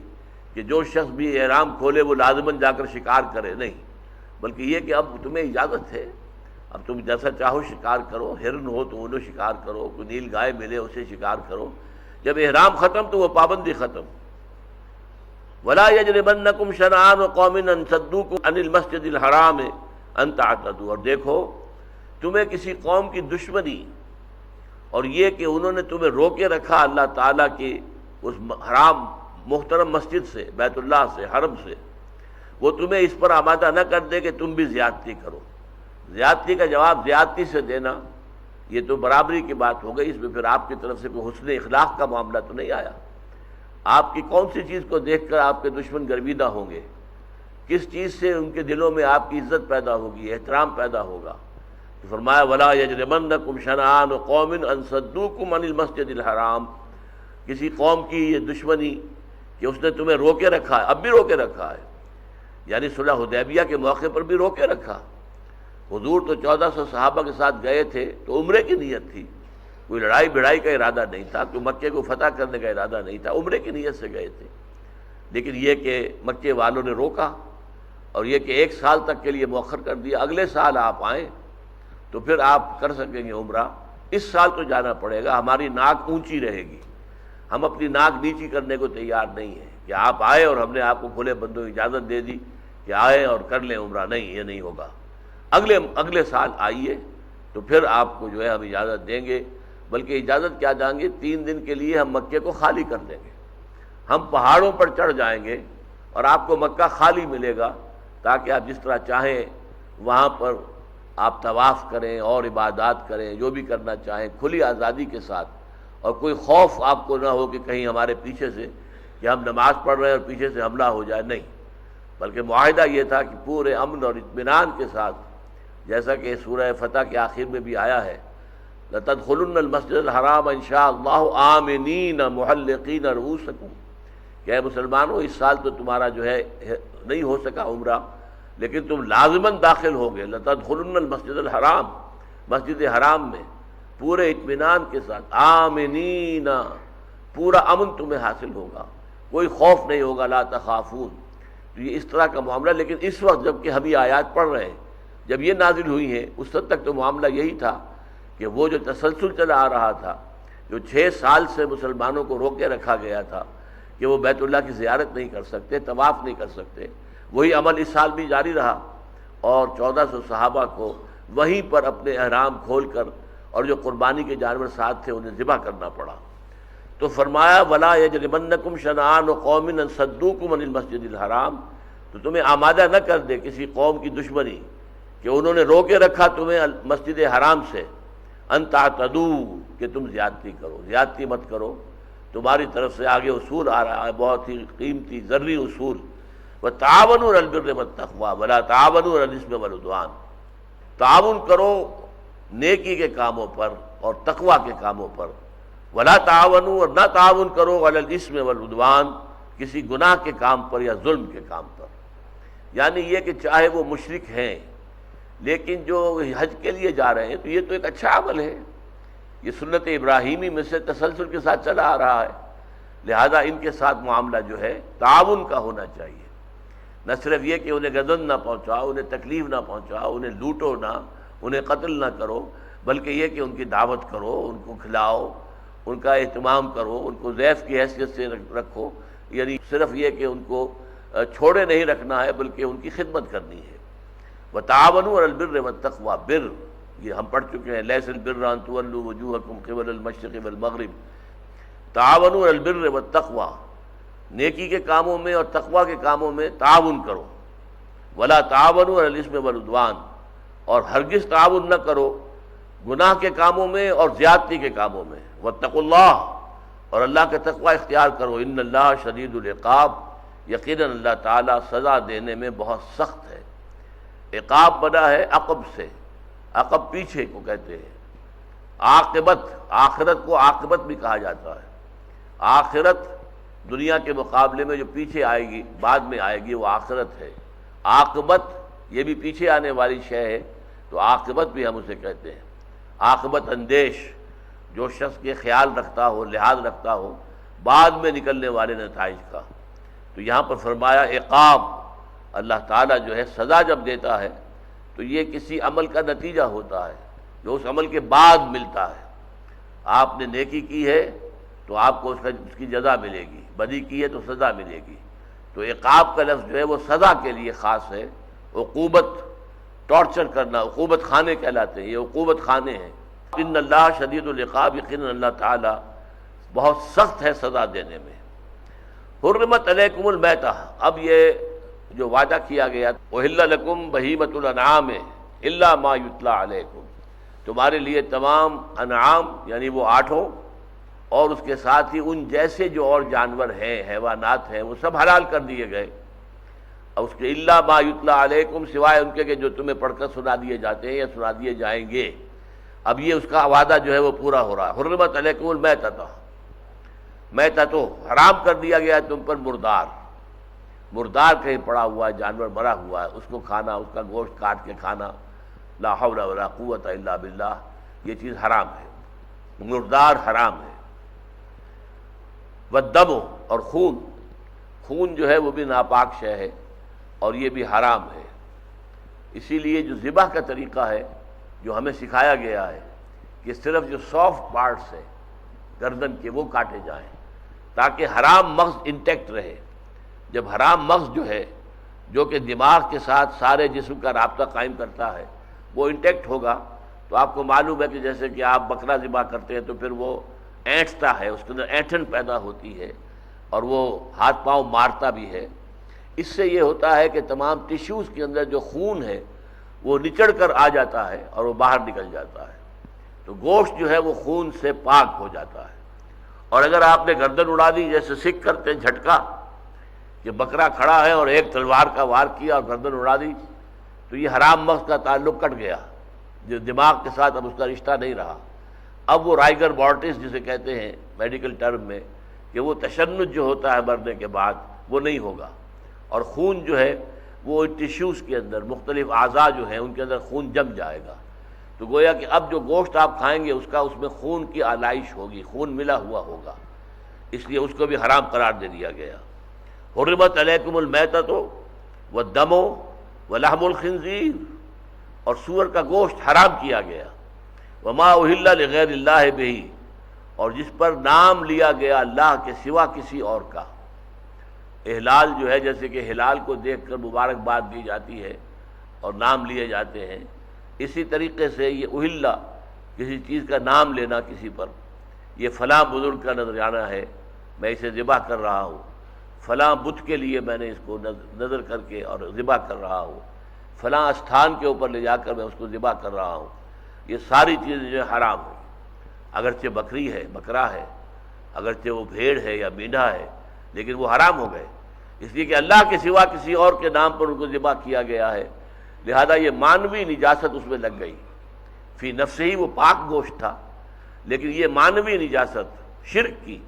کہ جو شخص بھی احرام کھولے وہ لازماً جا کر شکار کرے، نہیں، بلکہ یہ کہ اب تمہیں اجازت ہے، اب تم جیسا چاہو شکار کرو، ہرن ہو تو انہوں شکار کرو، کوئی نیل گائے ملے اسے شکار کرو۔ جب احرام ختم تو وہ پابندی ختم۔ وَلَا يَجْرِمَنَّكُمْ شَنَآنُ قَوْمٍ أَن صَدُّوكُمْ عَنِ الْمَسْجِدِ الْحَرَامِ أَن تَعْتَدُوا، اور دیکھو تمہیں کسی قوم کی دشمنی اور یہ کہ انہوں نے تمہیں روکے رکھا اللہ تعالیٰ کی اس حرام محترم مسجد سے، بیت اللہ سے، حرم سے، وہ تمہیں اس پر آمادہ نہ کر دے کہ تم بھی زیادتی کرو۔ زیادتی کا جواب زیادتی سے دینا یہ تو برابری کی بات ہو گئی، اس میں پھر آپ کی طرف سے کوئی حسن اخلاق کا معاملہ تو نہیں آیا۔ آپ کی کون سی چیز کو دیکھ کر آپ کے دشمن گرویدہ ہوں گے؟ کس چیز سے ان کے دلوں میں آپ کی عزت پیدا ہوگی، احترام پیدا ہوگا؟ تو فرمایا وَلَا يَجْرِمَنَّكُمْ شَنَآنُ قَوْمٍ أَن صَدُّوكُمْ عَنِ الْمَسْجِدِ الْحَرَامِ، کسی قوم کی یہ دشمنی کہ اس نے تمہیں روکے رکھا ہے، اب بھی روکے رکھا ہے، یعنی صلح حدیبیہ کے موقع پر بھی روکے رکھا۔ حضور تو 1400 صحابہ کے ساتھ گئے تھے تو عمرے کی نیت تھی، کوئی لڑائی بڑائی کا ارادہ نہیں تھا، کوئی مکے کو فتح کرنے کا ارادہ نہیں تھا، عمرے کی نیت سے گئے تھے، لیکن یہ کہ مکے والوں نے روکا، اور یہ کہ 1 سال تک کے لیے مؤخر کر دیا، اگلے سال آپ آئیں تو پھر آپ کر سکیں گے عمرہ، اس سال تو جانا پڑے گا، ہماری ناک اونچی رہے گی، ہم اپنی ناک نیچی کرنے کو تیار نہیں ہیں کہ آپ آئے اور ہم نے آپ کو کھلے بندوں کی اجازت دے دی کہ آئے اور کر لیں عمرہ، نہیں، یہ نہیں ہوگا، اگلے سال آئیے تو پھر آپ کو جو ہے ہم اجازت دیں گے، بلکہ اجازت کیا دیں گے، 3 دن کے لیے ہم مکے کو خالی کر دیں گے، ہم پہاڑوں پر چڑھ جائیں گے اور آپ کو مکہ خالی ملے گا، تاکہ آپ جس طرح چاہیں وہاں پر آپ طواف کریں اور عبادات کریں، جو بھی کرنا چاہیں کھلی آزادی کے ساتھ، اور کوئی خوف آپ کو نہ ہو کہ کہیں ہمارے پیچھے سے کہ ہم نماز پڑھ رہے ہیں اور پیچھے سے حملہ ہو جائے، نہیں، بلکہ معاہدہ یہ تھا کہ پورے امن اور اطمینان کے ساتھ، جیسا کہ سورہ فتح کے آخر میں بھی آیا ہے لَتَدْخُلُنَّ الْمَسْجِدَ الْحَرَامَ إِن شَاءَ اللَّهُ آمِنِينَ مُحَلِّقِينَ رُؤُوسَكُمْ، کہ اے مسلمانوں اس سال تو تمہارا جو ہے نہیں ہو سکا عمرہ، لیکن تم لازماً داخل ہوگے، لَتَدْخُلُنَّ الْمَسْجِدَ الْحَرَامَ، مسجد حرام میں پورے اطمینان کے ساتھ، آمنین، پورا امن تمہیں حاصل ہوگا، کوئی خوف نہیں ہوگا، لا تخافون، تو یہ اس طرح کا معاملہ۔ لیکن اس وقت جب کہ ہم یہ آیات پڑھ رہے ہیں، جب یہ نازل ہوئی ہیں، اس وقت تک تو معاملہ یہی تھا کہ وہ جو تسلسل چلا آ رہا تھا، جو 6 سال سے مسلمانوں کو روکے رکھا گیا تھا کہ وہ بیت اللہ کی زیارت نہیں کر سکتے، طواف نہیں کر سکتے، وہی عمل اس سال بھی جاری رہا، اور 1400 صحابہ کو وہیں پر اپنے احرام کھول کر اور جو قربانی کے جانور ساتھ تھے انہیں ذبح کرنا پڑا۔ تو فرمایا وَلَا يَجْرِمَنَّكُمْ شَنَآنُ قَوْمٍ أَن صَدُّوكُمْ عَنِ الْمَسْجِدِ الْحَرَامِ، تو تمہیں آمادہ نہ کر دے کسی قوم کی دشمنی کہ انہوں نے روکے رکھا تمہیں مسجد حرام سے، ان تعتدوا، کہ تم زیادتی کرو، زیادتی مت کرو۔ تمہاری طرف سے آگے اصول آ رہا ہے، بہت ہی قیمتی ذری اصول، وَتَعَاوَنُوا عَلَى الْبِرِّ وَالتَّقْوَىٰ وَلَا تَعَاوَنُوا عَلَى الْإِثْمِ وَالْعُدْوَانِ، تعاون کرو نیکی کے کاموں پر اور تقویٰ کے کاموں پر، ولا تعاونوا، اور نہ تعاون کرو علی الاسم والعدوان، کسی گناہ کے کام پر یا ظلم کے کام پر۔ یعنی یہ کہ چاہے وہ مشرک ہیں لیکن جو حج کے لیے جا رہے ہیں تو یہ تو ایک اچھا عمل ہے، یہ سنت ابراہیمی میں سے تسلسل کے ساتھ چلا آ رہا ہے، لہذا ان کے ساتھ معاملہ جو ہے تعاون کا ہونا چاہیے، نہ صرف یہ کہ انہیں غضب نہ پہنچاؤ، انہیں تکلیف نہ پہنچاؤ، انہیں لوٹو نہ، انہیں قتل نہ کرو، بلکہ یہ کہ ان کی دعوت کرو، ان کو کھلاؤ، ان کا اہتمام کرو، ان کو ضیف کی حیثیت سے رکھو، یعنی صرف یہ کہ ان کو چھوڑے نہیں رکھنا ہے بلکہ ان کی خدمت کرنی ہے۔ وتعاونوا علی البر والتقوی، بر یہ ہم پڑھ چکے ہیں، لیس البر ان تولوا وجوہکم قبل المشرق والمغرب، تعاونوا علی البر والتقوی، نیکی کے کاموں میں اور تقوی کے کاموں میں تعاون کرو، ولا تعاونوا علی الاثم والعدوان، اور ہرگز تعاون نہ کرو گناہ کے کاموں میں اور زیادتی کے کاموں میں، واتقوا اللہ، اور اللہ کا تقوی اختیار کرو، ان اللہ شدید العقاب، یقیناً اللہ تعالیٰ سزا دینے میں بہت سخت ہے۔ عقاب بنا ہے عقب سے، عقب پیچھے کو کہتے ہیں، عاقبت، آخرت کو عاقبت بھی کہا جاتا ہے، آخرت دنیا کے مقابلے میں جو پیچھے آئے گی، بعد میں آئے گی، وہ آخرت ہے۔ عاقبت یہ بھی پیچھے آنے والی شے ہے، تو عاقبت بھی ہم اسے کہتے ہیں۔ عاقبت اندیش، جو شخص کے خیال رکھتا ہو، لحاظ رکھتا ہو بعد میں نکلنے والے نتائج کا۔ تو یہاں پر فرمایا عقاب، اللہ تعالیٰ جو ہے سزا جب دیتا ہے تو یہ کسی عمل کا نتیجہ ہوتا ہے جو اس عمل کے بعد ملتا ہے۔ آپ نے نیکی کی ہے تو آپ کو اس کی جزا ملے گی، بدی کی ہے تو سزا ملے گی۔ تو عقاب کا لفظ جو ہے وہ سزا کے لیے خاص ہے۔ عقوبت، ٹارچر کرنا، عقوبت خانے کہلاتے ہیں، یہ عقوبت خانے ہیں۔ ان اللہ شدید العقاب، یقیناً اللہ تعالیٰ بہت سخت ہے سزا دینے میں۔ حرمت علیکم المیتہ، اب یہ جو وعدہ کیا گیا، احل لکم بہیمۃ الانعام الا ما یتلی علیکم، تمہارے لیے تمام انعام یعنی وہ آٹھوں اور اس کے ساتھ ہی ان جیسے جو اور جانور ہیں، حیوانات ہیں، وہ سب حلال کر دیے گئے۔ اور اس کے الا ما یتلی علیکم، سوائے ان کے کہ جو تمہیں پڑھ کر سنا دیے جاتے ہیں یا سنا دیے جائیں گے۔ اب یہ اس کا وعدہ جو ہے وہ پورا ہو رہا ہے۔ حرمت علیکم المیتۃ، میتۃ حرام کر دیا گیا ہے تم پر مردار، مردار کہیں پڑا ہوا ہے، جانور مرا ہوا ہے، اس کو کھانا، اس کا گوشت کاٹ کے کھانا، لا حول ولا قوت الا باللہ، یہ چیز حرام ہے، مردار حرام ہے۔ والدم، اور خون، خون جو ہے وہ بھی ناپاک شے ہے اور یہ بھی حرام ہے۔ اسی لیے جو ذبح کا طریقہ ہے جو ہمیں سکھایا گیا ہے کہ صرف جو سافٹ پارٹس ہیں گردن کے وہ کاٹے جائیں تاکہ حرام مغز انٹیکٹ رہے۔ جب حرام مغز جو ہے جو کہ دماغ کے ساتھ سارے جسم کا رابطہ قائم کرتا ہے وہ انٹیکٹ ہوگا، تو آپ کو معلوم ہے کہ جیسے کہ آپ بکرا ذبح کرتے ہیں تو پھر وہ اینٹتا ہے، اس کے اندر اینٹھن پیدا ہوتی ہے اور وہ ہاتھ پاؤں مارتا بھی ہے۔ اس سے یہ ہوتا ہے کہ تمام ٹیشوز کے اندر جو خون ہے وہ نچڑ کر آ جاتا ہے اور وہ باہر نکل جاتا ہے، تو گوشت جو ہے وہ خون سے پاک ہو جاتا ہے۔ اور اگر آپ نے گردن اڑا دی جیسے سکھ کرتے ہیں جھٹکا، کہ بکرا کھڑا ہے اور ایک تلوار کا وار کیا اور گردن اڑا دی، تو یہ حرام مغز کا تعلق کٹ گیا، جو دماغ کے ساتھ اب اس کا رشتہ نہیں رہا۔ اب وہ رائگر مورٹس جسے کہتے ہیں میڈیکل ٹرم میں، کہ وہ تشنج جو ہوتا ہے مرنے کے بعد وہ نہیں ہوگا، اور خون جو ہے وہ ٹیشوز کے اندر مختلف اعضاء جو ہیں ان کے اندر خون جم جائے گا، تو گویا کہ اب جو گوشت آپ کھائیں گے اس میں خون کی آلائش ہوگی، خون ملا ہوا ہوگا، اس لیے اس کو بھی حرام قرار دے دیا گیا۔ حرمت علیکم المیتۃ والدم ولحم الخنزیر، اور سور کا گوشت حرام کیا گیا۔ وما اہل لغیر اللہ بہ، اور جس پر نام لیا گیا اللہ کے سوا کسی اور کا۔ احلال جو ہے جیسے کہ ہلال کو دیکھ کر مبارکباد دی جاتی ہے اور نام لیے جاتے ہیں، اسی طریقے سے یہ اہل، کسی چیز کا نام لینا کسی پر، یہ فلاں بزرگ کا نذرانہ ہے میں اسے ذبح کر رہا ہوں، فلاں بت کے لیے میں نے اس کو نظر کر کے اور ذبح کر رہا ہوں، فلاں استھان کے اوپر لے جا کر میں اس کو ذبح کر رہا ہوں، یہ ساری چیزیں جو حرام ہیں۔ اگرچہ بکری ہے، بکرا ہے، اگرچہ وہ بھیڑ ہے یا مینڈھا ہے، لیکن وہ حرام ہو گئے، اس لیے کہ اللہ کے سوا کسی اور کے نام پر ان کو ذبح کیا گیا ہے، لہذا یہ مانوی نجاست اس میں لگ گئی۔ فی نفسہ ہی وہ پاک گوشت تھا، لیکن یہ مانوی نجاست شرک کی،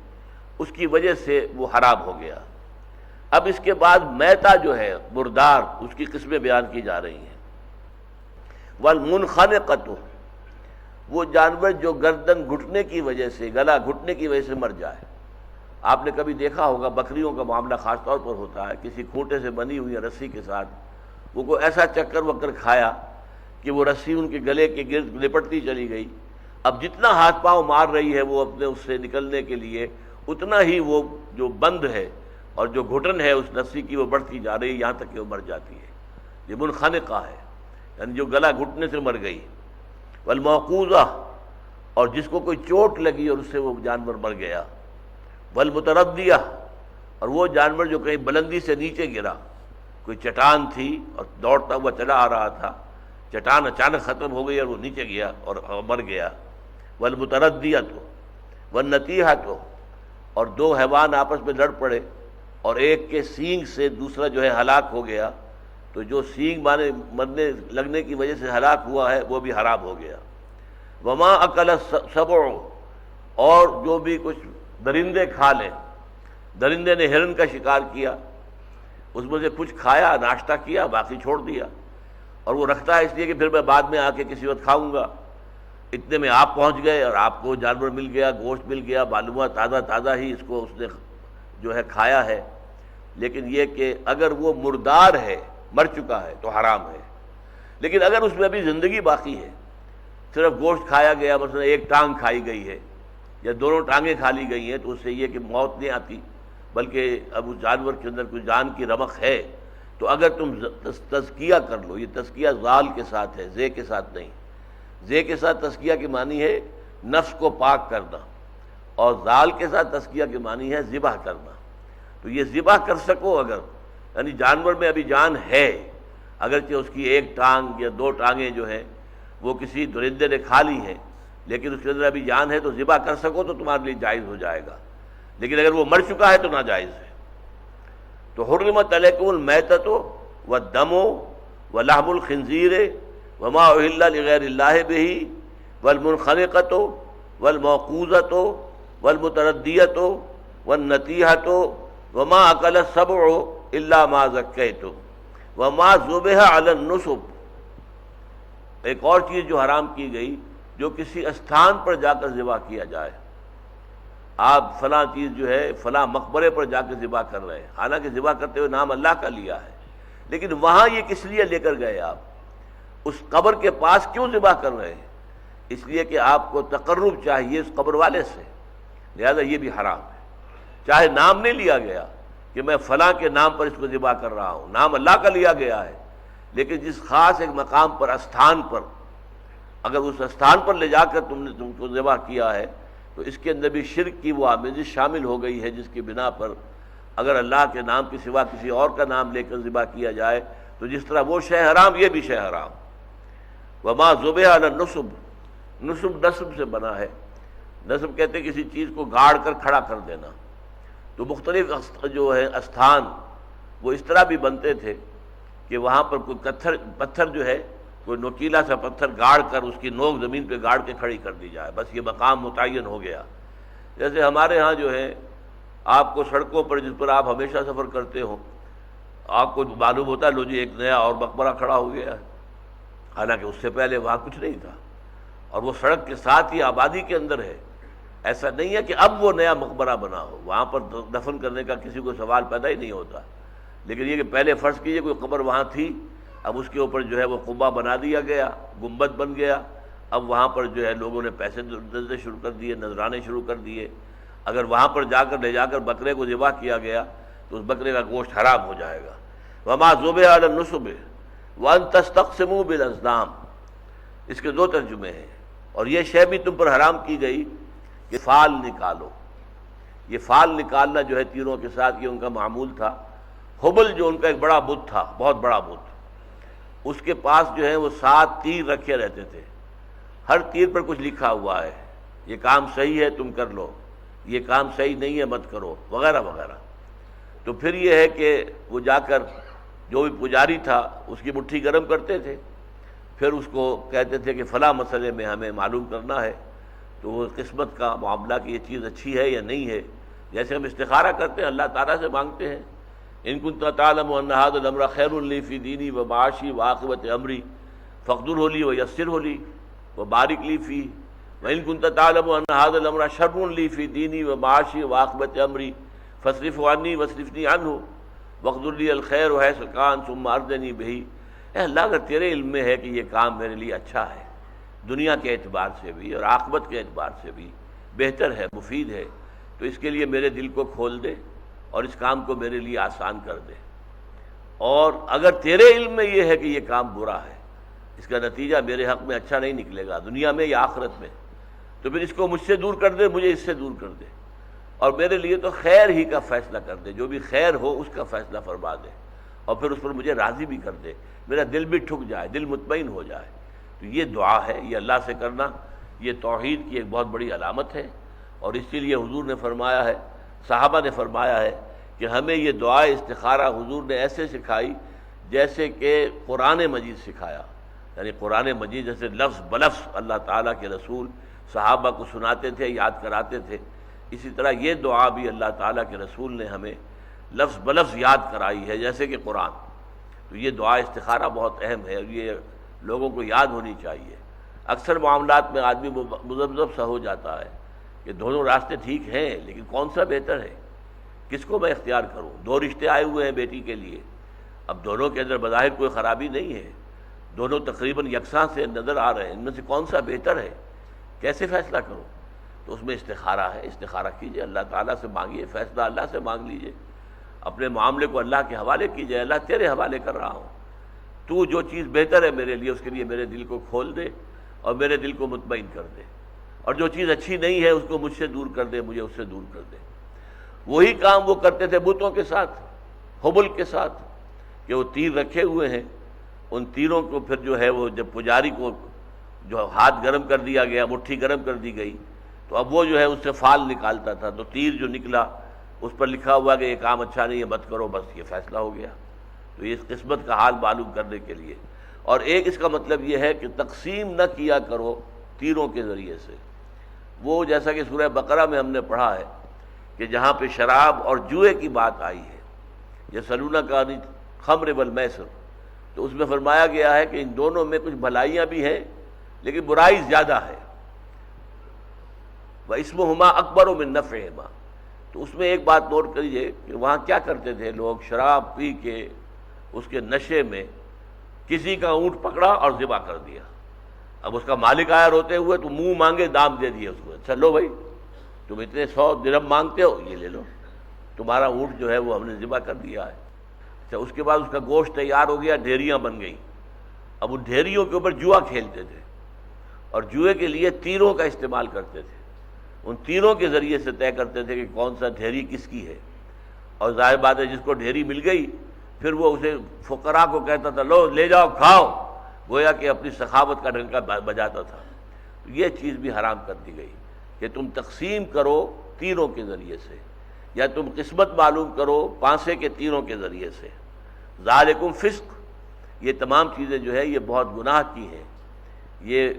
اس کی وجہ سے وہ حرام ہو گیا۔ اب اس کے بعد میتہ جو ہے مردار، اس کی قسمیں بیان کی جا رہی ہیں۔ والمنخنقۃ، وہ جانور جو گردن گھٹنے کی وجہ سے، گلا گھٹنے کی وجہ سے مر جائے۔ آپ نے کبھی دیکھا ہوگا بکریوں کا معاملہ خاص طور پر ہوتا ہے، کسی کھوٹے سے بنی ہوئی رسی کے ساتھ وہ کوئی ایسا چکر وکر کھایا کہ وہ رسی ان کے گلے کے گرد لپٹتی چلی گئی، اب جتنا ہاتھ پاؤں مار رہی ہے وہ اپنے اس سے نکلنے کے لیے، اتنا ہی وہ جو بند ہے اور جو گھٹن ہے اس رسی کی وہ بڑھتی جا رہی ہے، یہاں تک کہ وہ مر جاتی ہے۔ یہ منخنقہ ہے۔ یعنی جو گلا گھٹنے سے مر گئی، والموقوذہ اور جس کو کوئی چوٹ لگی اور اس سے وہ جانور مر گیا، والمتردیہ اور وہ جانور جو کہیں بلندی سے نیچے گرا، کوئی چٹان تھی اور دوڑتا ہوا چلا آ رہا تھا، چٹان اچانک ختم ہو گئی اور وہ نیچے گیا اور مر گیا، والمتردیہ والنتیحہ اور دو حیوان آپس میں لڑ پڑے اور ایک کے سینگ سے دوسرا جو ہے ہلاک ہو گیا، تو جو سینگ مرنے لگنے کی وجہ سے ہلاک ہوا ہے وہ بھی حرام ہو گیا، وما اکل السبع اور جو بھی کچھ درندے کھا لیں، درندے نے ہرن کا شکار کیا، اس میں سے کچھ کھایا، ناشتہ کیا، باقی چھوڑ دیا، اور وہ رکھتا ہے اس لیے کہ پھر میں بعد میں آ کے کسی وقت کھاؤں گا، اتنے میں آپ پہنچ گئے اور آپ کو جانور مل گیا، گوشت مل گیا، معلوم ہوا تازہ تازہ ہی اس کو اس نے جو ہے کھایا ہے، لیکن یہ کہ اگر وہ مردار ہے، مر چکا ہے تو حرام ہے، لیکن اگر اس میں ابھی زندگی باقی ہے، صرف گوشت کھایا گیا، مثلا ایک ٹانگ کھائی گئی ہے یا دونوں ٹانگیں کھا لی گئی ہیں، تو اس سے یہ کہ موت نہیں آتی، بلکہ اب اس جانور کے اندر کوئی جان کی رمق ہے، تو اگر تم تزکیہ کر لو، یہ تزکیہ ذال کے ساتھ ہے، زے کے ساتھ نہیں، زے کے ساتھ تزکیہ کی معنی ہے نفس کو پاک کرنا، اور ذال کے ساتھ تزکیہ کی معنی ہے ذبح کرنا، تو یہ ذبح کر سکو اگر، یعنی جانور میں ابھی جان ہے، اگرچہ اس کی ایک ٹانگ یا دو ٹانگیں جو ہیں وہ کسی درندے نے کھا لی ہیں، لیکن اس کے اندر ابھی جان ہے، تو ذبح کر سکو تو تمہارے لیے جائز ہو جائے گا، لیکن اگر وہ مر چکا ہے تو ناجائز ہے۔ تو حرمت علیکم المیتۃ والدم ولحم الخنزیر وما اہل لغیر اللہ بہ والمنخنقۃ والموقوذۃ والمتردیۃ والنطیحۃ وما اکل السبع الا ما ذکیتم وما ذبح علی النصب۔ ایک اور چیز جو حرام کی گئی، جو کسی استھان پر جا کر ذبح کیا جائے، آپ فلاں چیز جو ہے فلاں مقبرے پر جا کے ذبح کر رہے ہیں، حالانکہ ذبح کرتے ہوئے نام اللہ کا لیا ہے، لیکن وہاں یہ کس لیے لے کر گئے آپ، اس قبر کے پاس کیوں ذبح کر رہے ہیں؟ اس لیے کہ آپ کو تقرب چاہیے اس قبر والے سے، لہذا یہ بھی حرام ہے۔ چاہے نام نہیں لیا گیا کہ میں فلاں کے نام پر اس کو ذبح کر رہا ہوں، نام اللہ کا لیا گیا ہے، لیکن جس خاص ایک مقام پر، استھان پر، اگر اس استھان پر لے جا کر تم نے کو ذبح کیا ہے تو اس کے اندر بھی شرک کی وہ آمیزش شامل ہو گئی ہے، جس کی بنا پر اگر اللہ کے نام کے سوا کسی اور کا نام لے کر ذبح کیا جائے تو جس طرح وہ شے حرام، یہ بھی شے حرام۔ وما ذبح علی النصب، نصب نصب سے بنا ہے، نصب کہتے ہیں کسی چیز کو گاڑ کر کھڑا کر دینا، تو مختلف جو ہے استھان وہ اس طرح بھی بنتے تھے کہ وہاں پر کوئی پتھر جو ہے، کوئی نوکیلا سا پتھر گاڑ کر اس کی نوک زمین پہ گاڑ کے کھڑی کر دی جائے، بس یہ مقام متعین ہو گیا۔ جیسے ہمارے ہاں جو ہے آپ کو سڑکوں پر جس پر آپ ہمیشہ سفر کرتے ہو، آپ کو معلوم ہوتا ہے لو جی ایک نیا اور مقبرہ کھڑا ہو گیا ہے، حالانکہ اس سے پہلے وہاں کچھ نہیں تھا، اور وہ سڑک کے ساتھ ہی آبادی کے اندر ہے۔ ایسا نہیں ہے کہ اب وہ نیا مقبرہ بنا ہو، وہاں پر دفن کرنے کا کسی کو سوال پیدا ہی نہیں ہوتا، لیکن یہ کہ پہلے فرض کیجئے کوئی قبر وہاں تھی، اب اس کے اوپر جو ہے وہ قبہ بنا دیا گیا، گنبد بن گیا، اب وہاں پر جو ہے لوگوں نے پیسے دینے شروع کر دیے، نذرانے شروع کر دیے، اگر وہاں پر جا کر لے جا کر بکرے کو ذبح کیا گیا تو اس بکرے کا گوشت حرام ہو جائے گا۔ وما ذبح علی النصب وان تستقسموا بالازلام، اس کے دو ترجمے ہیں، اور یہ شے بھی تم پر حرام کی گئی کہ فال نکالو۔ یہ فال نکالنا جو ہے تیروں کے ساتھ یہ ان کا معمول تھا۔ حبل جو ان کا ایک بڑا بت تھا، بہت بڑا بت، اس کے پاس جو ہے وہ 7 تیر رکھے رہتے تھے، ہر تیر پر کچھ لکھا ہوا ہے، یہ کام صحیح ہے تم کر لو، یہ کام صحیح نہیں ہے مت کرو، وغیرہ وغیرہ۔ تو پھر یہ ہے کہ وہ جا کر جو بھی پجاری تھا اس کی مٹھی گرم کرتے تھے، پھر اس کو کہتے تھے کہ فلاں مسئلے میں ہمیں معلوم کرنا ہے، تو وہ قسمت کا معاملہ کہ یہ چیز اچھی ہے یا نہیں ہے، جیسے ہم استخارہ کرتے ہیں، اللہ تعالیٰ سے مانگتے ہیں، ان کنت تعلم ان ھذا الامر خیر لی فی دینی و معاشی و عاقبۃ امری فاقدرہ لی ویسرہ لی وبارک لی فیہ وان کنت تعلم ان ھذا الامر شر لی فی دینی و معاشی و عاقبۃ امری فاصرفہ عنی واصرفنی عنہ واقدر لی الخیر حیث کان ثم ارضنی بہ۔ اے اللہ، اگر تیرے علم میں ہے کہ یہ کام میرے لیے اچھا ہے، دنیا کے اعتبار سے بھی اور عاقبت کے اعتبار سے بھی بہتر ہے، مفید ہے، تو اس کے لیے میرے دل کو کھول دے اور اس کام کو میرے لیے آسان کر دے، اور اگر تیرے علم میں یہ ہے کہ یہ کام برا ہے اس کا نتیجہ میرے حق میں اچھا نہیں نکلے گا دنیا میں یا آخرت میں، تو پھر اس کو مجھ سے دور کر دے، مجھے اس سے دور کر دے، اور میرے لیے تو خیر ہی کا فیصلہ کر دے، جو بھی خیر ہو اس کا فیصلہ فرما دے، اور پھر اس پر مجھے راضی بھی کر دے، میرا دل بھی ٹھک جائے، دل مطمئن ہو جائے۔ تو یہ دعا ہے، یہ اللہ سے کرنا، یہ توحید کی ایک بہت بڑی علامت ہے، اور اسی لیے حضور نے فرمایا ہے، صحابہ نے فرمایا ہے کہ ہمیں یہ دعا استخارہ حضور نے ایسے سکھائی جیسے کہ قرآن مجید سکھایا، یعنی قرآن مجید جیسے لفظ بلفظ اللہ تعالیٰ کے رسول صحابہ کو سناتے تھے، یاد کراتے تھے، اسی طرح یہ دعا بھی اللہ تعالیٰ کے رسول نے ہمیں لفظ بلفظ یاد کرائی ہے جیسے کہ قرآن۔ تو یہ دعا استخارہ بہت اہم ہے، اور یہ لوگوں کو یاد ہونی چاہیے۔ اکثر معاملات میں آدمی مذبذب سا ہو جاتا ہے کہ دونوں راستے ٹھیک ہیں، لیکن کون سا بہتر ہے، کس کو میں اختیار کروں؟ دو رشتے آئے ہوئے ہیں بیٹی کے لیے، اب دونوں کے اندر بظاہر کوئی خرابی نہیں ہے، دونوں تقریباً یکساں سے نظر آ رہے ہیں، ان میں سے کون سا بہتر ہے، کیسے فیصلہ کروں؟ تو اس میں استخارہ ہے، استخارہ کیجئے، اللہ تعالیٰ سے مانگیے، فیصلہ اللہ سے مانگ لیجئے، اپنے معاملے کو اللہ کے حوالے کیجئے، اللہ تیرے حوالے کر رہا ہوں، تو جو چیز بہتر ہے میرے لیے اس کے لیے میرے دل کو کھول دے اور میرے دل کو مطمئن کر دے، اور جو چیز اچھی نہیں ہے اس کو مجھ سے دور کر دے، مجھے اس سے دور کر دے۔ وہی کام وہ کرتے تھے بتوں کے ساتھ، حبل کے ساتھ، کہ وہ تیر رکھے ہوئے ہیں، ان تیروں کو پھر جو ہے وہ جب پجاری کو جو ہاتھ گرم کر دیا گیا، مٹھی گرم کر دی گئی، تو اب وہ جو ہے اس سے فال نکالتا تھا، تو تیر جو نکلا اس پر لکھا ہوا کہ یہ کام اچھا نہیں ہے، مت کرو، بس یہ فیصلہ ہو گیا۔ تو یہ اس قسمت کا حال معلوم کرنے کے لیے، اور ایک اس کا مطلب یہ ہے کہ تقسیم نہ کیا کرو تیروں کے ذریعے سے، وہ جیسا کہ سورہ بقرہ میں ہم نے پڑھا ہے کہ جہاں پہ شراب اور جوئے کی بات آئی ہے، یسألونک عن الخمر والمیسر، تو اس میں فرمایا گیا ہے کہ ان دونوں میں کچھ بھلائیاں بھی ہیں لیکن برائی زیادہ ہے، وَإِسْمُهُمَا أَكْبَرُ مِن نَفْعِهِمَا۔ تو اس میں ایک بات نوٹ کریے کہ وہاں کیا کرتے تھے لوگ، شراب پی کے اس کے نشے میں کسی کا اونٹ پکڑا اور ذبح کر دیا، اب اس کا مالک آیا روتے ہوئے تو منہ مانگے دام دے دیے اس کو، اچھا لو بھائی تم اتنے 100 درہم مانگتے ہو، یہ لے لو، تمہارا اونٹ جو ہے وہ ہم نے ذبح کر دیا ہے۔ اچھا اس کے بعد اس کا گوشت تیار ہو گیا، ڈھیریاں بن گئیں، اب ان ڈھیریوں کے اوپر جوا کھیلتے تھے، اور جوئے کے لیے تیروں کا استعمال کرتے تھے، ان تیروں کے ذریعے سے طے کرتے تھے کہ کون سا ڈھیری کس کی ہے، اور ظاہر بات ہے جس کو ڈھیری مل گئی پھر وہ اسے فقراء کو کہتا تھا لو لے جاؤ کھاؤ، گویا کہ اپنی سخاوت کا ڈنکا بجاتا تھا۔ یہ چیز بھی حرام کر دی گئی کہ تم تقسیم کرو تیروں کے ذریعے سے، یا تم قسمت معلوم کرو پانسے کے تیروں کے ذریعے سے۔ ذالکم فسق، یہ تمام چیزیں جو ہے یہ بہت گناہ کی ہیں۔ یہ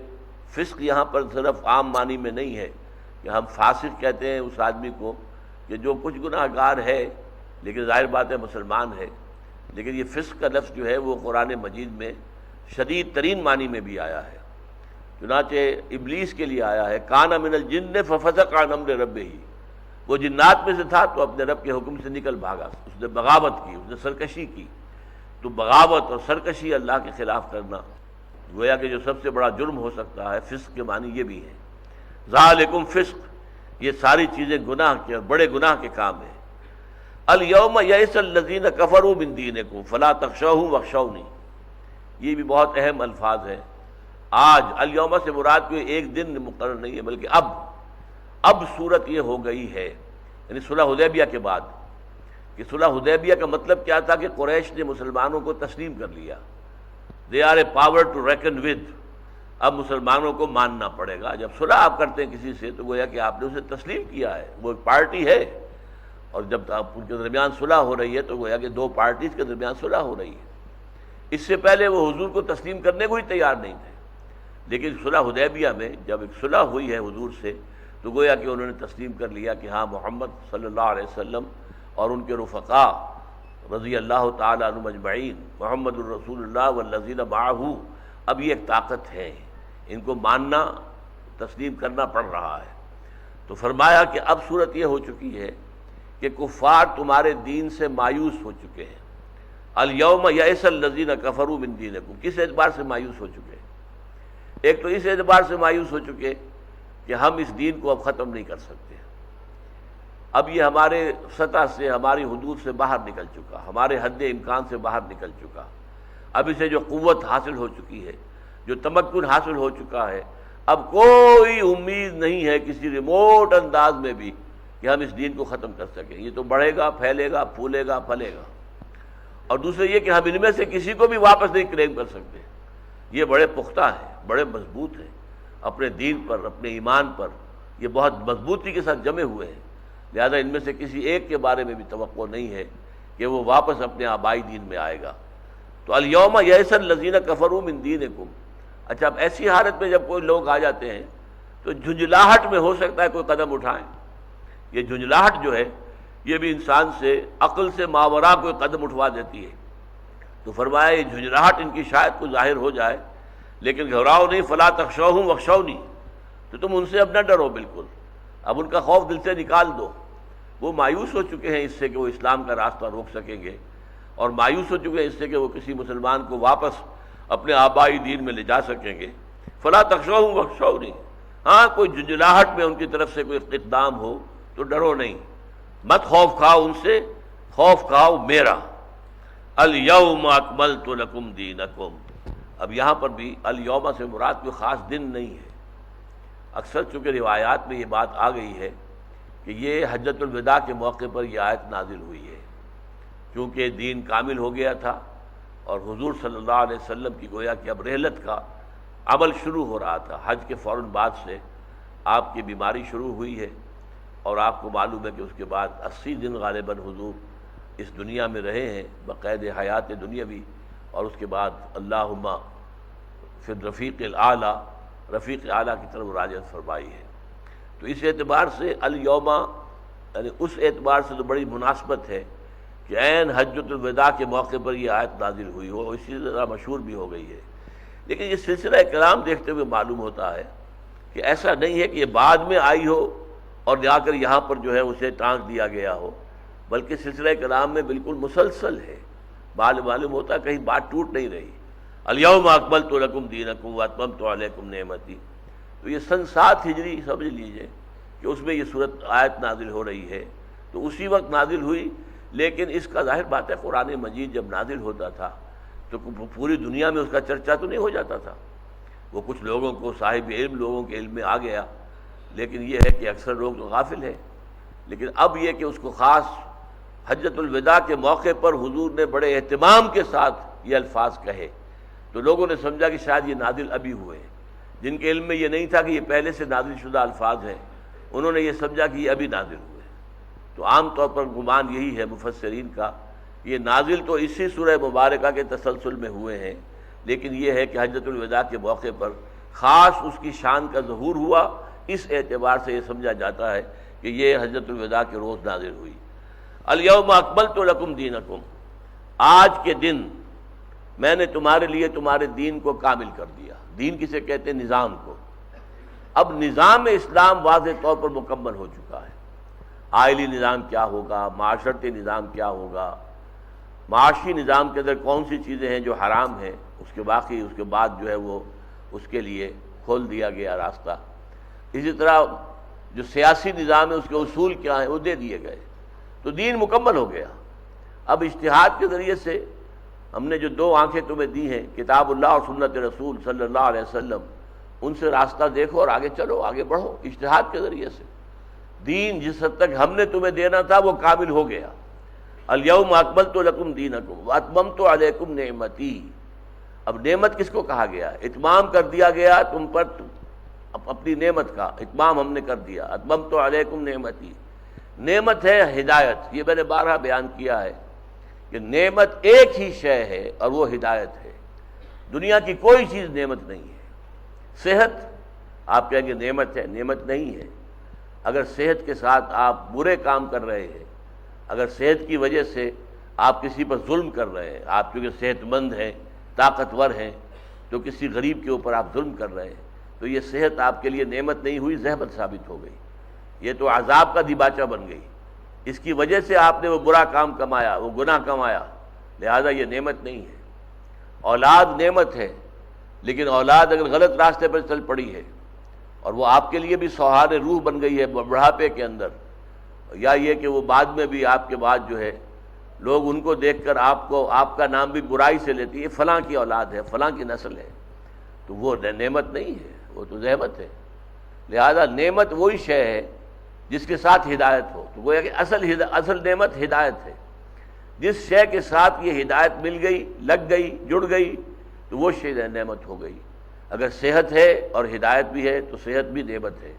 فسق یہاں پر صرف عام معنی میں نہیں ہے کہ ہم فاسق کہتے ہیں اس آدمی کو کہ جو کچھ گناہ گار ہے لیکن ظاہر بات ہے مسلمان ہے، لیکن یہ فسق کا لفظ جو ہے وہ قرآن مجید میں شدید ترین معنی میں بھی آیا ہے، چنانچہ ابلیس کے لیے آیا ہے کان من الجن ففسق عن امر ربہ، وہ جنات میں سے تھا تو اپنے رب کے حکم سے نکل بھاگا، اس نے بغاوت کی، اس نے سرکشی کی۔ تو بغاوت اور سرکشی اللہ کے خلاف کرنا گویا کہ جو سب سے بڑا جرم ہو سکتا ہے، فسق کے معنی یہ بھی ہے۔ ذالکم فسق، یہ ساری چیزیں گناہ کے اور بڑے گناہ کے کام ہیں۔ الیوم یئس الذین کفروا من دینکم فلا تخشوہم واخشونی، یہ بھی بہت اہم الفاظ ہیں۔ آج الیوم سے مراد کوئی ایک دن مقرر نہیں ہے، بلکہ اب صورت یہ ہو گئی ہے، یعنی صلح حدیبیہ کے بعد، کہ صلح حدیبیہ کا مطلب کیا تھا کہ قریش نے مسلمانوں کو تسلیم کر لیا، they are a power to reckon with, اب مسلمانوں کو ماننا پڑے گا۔ جب صلح آپ کرتے ہیں کسی سے تو گویا کہ آپ نے اسے تسلیم کیا ہے، وہ ایک پارٹی ہے، اور جب آپ ان کے درمیان صلح ہو رہی ہے تو گویا کہ دو پارٹیز کے درمیان صلح ہو رہی ہے۔ اس سے پہلے وہ حضور کو تسلیم کرنے کو ہی تیار نہیں تھے، لیکن صلح حدیبیہ میں جب ایک صلح ہوئی ہے حضور سے تو گویا کہ انہوں نے تسلیم کر لیا کہ ہاں محمد صلی اللہ علیہ وسلم اور ان کے رفقاء رضی اللہ تعالی عنہم اجمعین، محمد الرسول اللہ والذین معہ، اب یہ ایک طاقت ہے، ان کو ماننا تسلیم کرنا پڑ رہا ہے۔ تو فرمایا کہ اب صورت یہ ہو چکی ہے کہ کفار تمہارے دین سے مایوس ہو چکے ہیں۔ الیوم یئس الذین کفروا من دینکم، کس اعتبار سے مایوس ہو چکے؟ ایک تو اس اعتبار سے مایوس ہو چکے کہ ہم اس دین کو اب ختم نہیں کر سکتے، اب یہ ہمارے سطح سے، ہماری حدود سے باہر نکل چکا، ہمارے حد امکان سے باہر نکل چکا، اب اسے جو قوت حاصل ہو چکی ہے، جو تمکن حاصل ہو چکا ہے، اب کوئی امید نہیں ہے کسی ریموٹ انداز میں بھی کہ ہم اس دین کو ختم کر سکیں۔ یہ تو بڑھے گا، پھیلے گا، پھولے گا، پھلے گا۔ اور دوسرے یہ کہ ہم ان میں سے کسی کو بھی واپس نہیں کلیم کر سکتے۔ یہ بڑے پختہ ہیں، بڑے مضبوط ہیں، اپنے دین پر، اپنے ایمان پر یہ بہت مضبوطی کے ساتھ جمے ہوئے ہیں، لہذا ان میں سے کسی ایک کے بارے میں بھی توقع نہیں ہے کہ وہ واپس اپنے آبائی دین میں آئے گا۔ تو الیوم یئس الذین کفروا من دینکم۔ اچھا، اب ایسی حالت میں جب کوئی لوگ آ جاتے ہیں تو جھنجھلاہٹ میں ہو سکتا ہے کوئی قدم اٹھائیں۔ یہ جھنجھلاہٹ جو ہے یہ بھی انسان سے، عقل سے ماوراء کوئی قدم اٹھوا دیتی ہے۔ تو فرمایا یہ جھنجھلاہٹ ان کی شاید کو ظاہر ہو جائے، لیکن گھبراؤ نہیں، فلا تخشوہم واخشونی، تو تم ان سے اب نہ ڈرو، بالکل اب ان کا خوف دل سے نکال دو۔ وہ مایوس ہو چکے ہیں اس سے کہ وہ اسلام کا راستہ روک سکیں گے، اور مایوس ہو چکے ہیں اس سے کہ وہ کسی مسلمان کو واپس اپنے آبائی دین میں لے جا سکیں گے۔ فلا تخشوہم واخشونی، ہاں کوئی جھنجھلاہٹ میں ان کی طرف سے کوئی اقدام ہو تو ڈرو نہیں، مت خوف کھاؤ ان سے، خوف کھاؤ میرا۔ الیوم اکملت لکم دینکم۔ اب یہاں پر بھی الیوم سے مراد کوئی خاص دن نہیں ہے۔ اکثر چونکہ روایات میں یہ بات آ گئی ہے کہ یہ حجۃ الوداع کے موقع پر یہ آیت نازل ہوئی ہے، کیونکہ دین کامل ہو گیا تھا اور حضور صلی اللہ علیہ وسلم کی گویا کہ اب رحلت کا عمل شروع ہو رہا تھا۔ حج کے فوراً بعد سے آپ کی بیماری شروع ہوئی ہے، اور آپ کو معلوم ہے کہ اس کے بعد 80 دن غالباً حضور اس دنیا میں رہے ہیں بقید حیات دنیاوی، اور اس کے بعد اللہم فی الرفیق الاعلیٰ، رفیق اعلیٰ کی طرف مراجعت فرمائی ہے۔ تو اس اعتبار سے الیوم یعنی اس اعتبار سے تو بڑی مناسبت ہے کہ عین حجۃ الوداع کے موقع پر یہ آیت نازل ہوئی ہو، اسی طرح مشہور بھی ہو گئی ہے۔ لیکن یہ سلسلہ کلام دیکھتے ہوئے معلوم ہوتا ہے کہ ایسا نہیں ہے کہ یہ بعد میں آئی ہو اور جا کر یہاں پر جو ہے اسے ٹانک دیا گیا ہو، بلکہ سلسلہ کلام میں بالکل مسلسل ہے۔ معلوم ہوتا ہے کہیں بات ٹوٹ نہیں رہی۔ الیوم اکملت لکم دینکم واتممت علیکم نعمتی، تو یہ سن 7 ہجری سمجھ لیجئے کہ اس میں یہ صورت آیت نازل ہو رہی ہے، تو اسی وقت نازل ہوئی۔ لیکن اس کا ظاہر بات ہے قرآن مجید جب نازل ہوتا تھا تو پوری دنیا میں اس کا چرچا تو نہیں ہو جاتا تھا، وہ کچھ لوگوں کو، صاحب علم لوگوں کے علم میں آ گیا، لیکن یہ ہے کہ اکثر لوگ تو غافل ہیں۔ لیکن اب یہ کہ اس کو خاص حجۃ الوداع کے موقع پر حضور نے بڑے اہتمام کے ساتھ یہ الفاظ کہے، تو لوگوں نے سمجھا کہ شاید یہ نازل ابھی ہوئے ہیں۔ جن کے علم میں یہ نہیں تھا کہ یہ پہلے سے نازل شدہ الفاظ ہیں، انہوں نے یہ سمجھا کہ یہ ابھی نازل ہوئے۔ تو عام طور پر گمان یہی ہے مفسرین کا، یہ نازل تو اسی سورہ مبارکہ کے تسلسل میں ہوئے ہیں، لیکن یہ ہے کہ حجۃ الوداع کے موقع پر خاص اس کی شان کا ظہور ہوا، اس اعتبار سے یہ سمجھا جاتا ہے کہ یہ حجۃ الوداع کے روز نازل ہوئی۔ الیوم اکملت لکم دینکم، آج کے دن میں نے تمہارے لیے تمہارے دین کو کامل کر دیا۔ دین کسے کہتے ہیں؟ نظام کو۔ اب نظام اسلام واضح طور پر مکمل ہو چکا ہے۔ آئلی نظام کیا ہوگا، معاشرتی نظام کیا ہوگا، معاشی نظام کے اندر کون سی چیزیں ہیں جو حرام ہیں، اس کے بعد جو ہے وہ اس کے لیے کھول دیا گیا راستہ۔ اسی طرح جو سیاسی نظام ہے اس کے اصول کیا ہیں وہ دے دیے گئے، تو دین مکمل ہو گیا۔ اب اجتہاد کے ذریعے سے ہم نے جو 2 آنکھیں تمہیں دی ہیں، کتاب اللہ اور سنت رسول صلی اللہ علیہ وسلم، ان سے راستہ دیکھو اور آگے چلو، آگے بڑھو اجتہاد کے ذریعے سے۔ دین جس حد تک ہم نے تمہیں دینا تھا وہ کامل ہو گیا۔ الیوم اکملت لکم دینکم واتممت علیکم نعمتی۔ اب نعمت کس کو کہا گیا؟ اتمام کر دیا گیا تم پر اپنی نعمت کا، اتمام ہم نے کر دیا۔ اتممت علیکم نعمتی، نعمت ہے ہدایت۔ یہ میں نے بارہا بیان کیا ہے کہ نعمت ایک ہی شے ہے اور وہ ہدایت ہے، دنیا کی کوئی چیز نعمت نہیں ہے۔ صحت آپ کہیں گے نعمت ہے، نعمت نہیں ہے۔ اگر صحت کے ساتھ آپ برے کام کر رہے ہیں، اگر صحت کی وجہ سے آپ کسی پر ظلم کر رہے ہیں، آپ کیونکہ صحت مند ہیں، طاقتور ہیں، تو کسی غریب کے اوپر آپ ظلم کر رہے ہیں، تو یہ صحت آپ کے لیے نعمت نہیں ہوئی، زحمت ثابت ہو گئی، یہ تو عذاب کا دیباچہ بن گئی۔ اس کی وجہ سے آپ نے وہ برا کام کمایا، وہ گناہ کمایا، لہذا یہ نعمت نہیں ہے۔ اولاد نعمت ہے، لیکن اولاد اگر غلط راستے پر چل پڑی ہے اور وہ آپ کے لیے بھی سوہار روح بن گئی ہے بڑھاپے کے اندر، یا یہ کہ وہ بعد میں بھی آپ کے بعد جو ہے لوگ ان کو دیکھ کر آپ کا نام بھی برائی سے لیتی ہے، فلاں کی اولاد ہے، فلاں کی نسل ہے، تو وہ نعمت نہیں ہے، وہ تو زحمت ہے۔ لہذا نعمت وہی شے ہے جس کے ساتھ ہدایت ہو، تو گویا کہ اصل نعمت ہدایت ہے۔ جس شے کے ساتھ یہ ہدایت مل گئی، لگ گئی، جڑ گئی، تو وہ شے نعمت ہو گئی۔ اگر صحت ہے اور ہدایت بھی ہے تو صحت بھی نعمت ہے،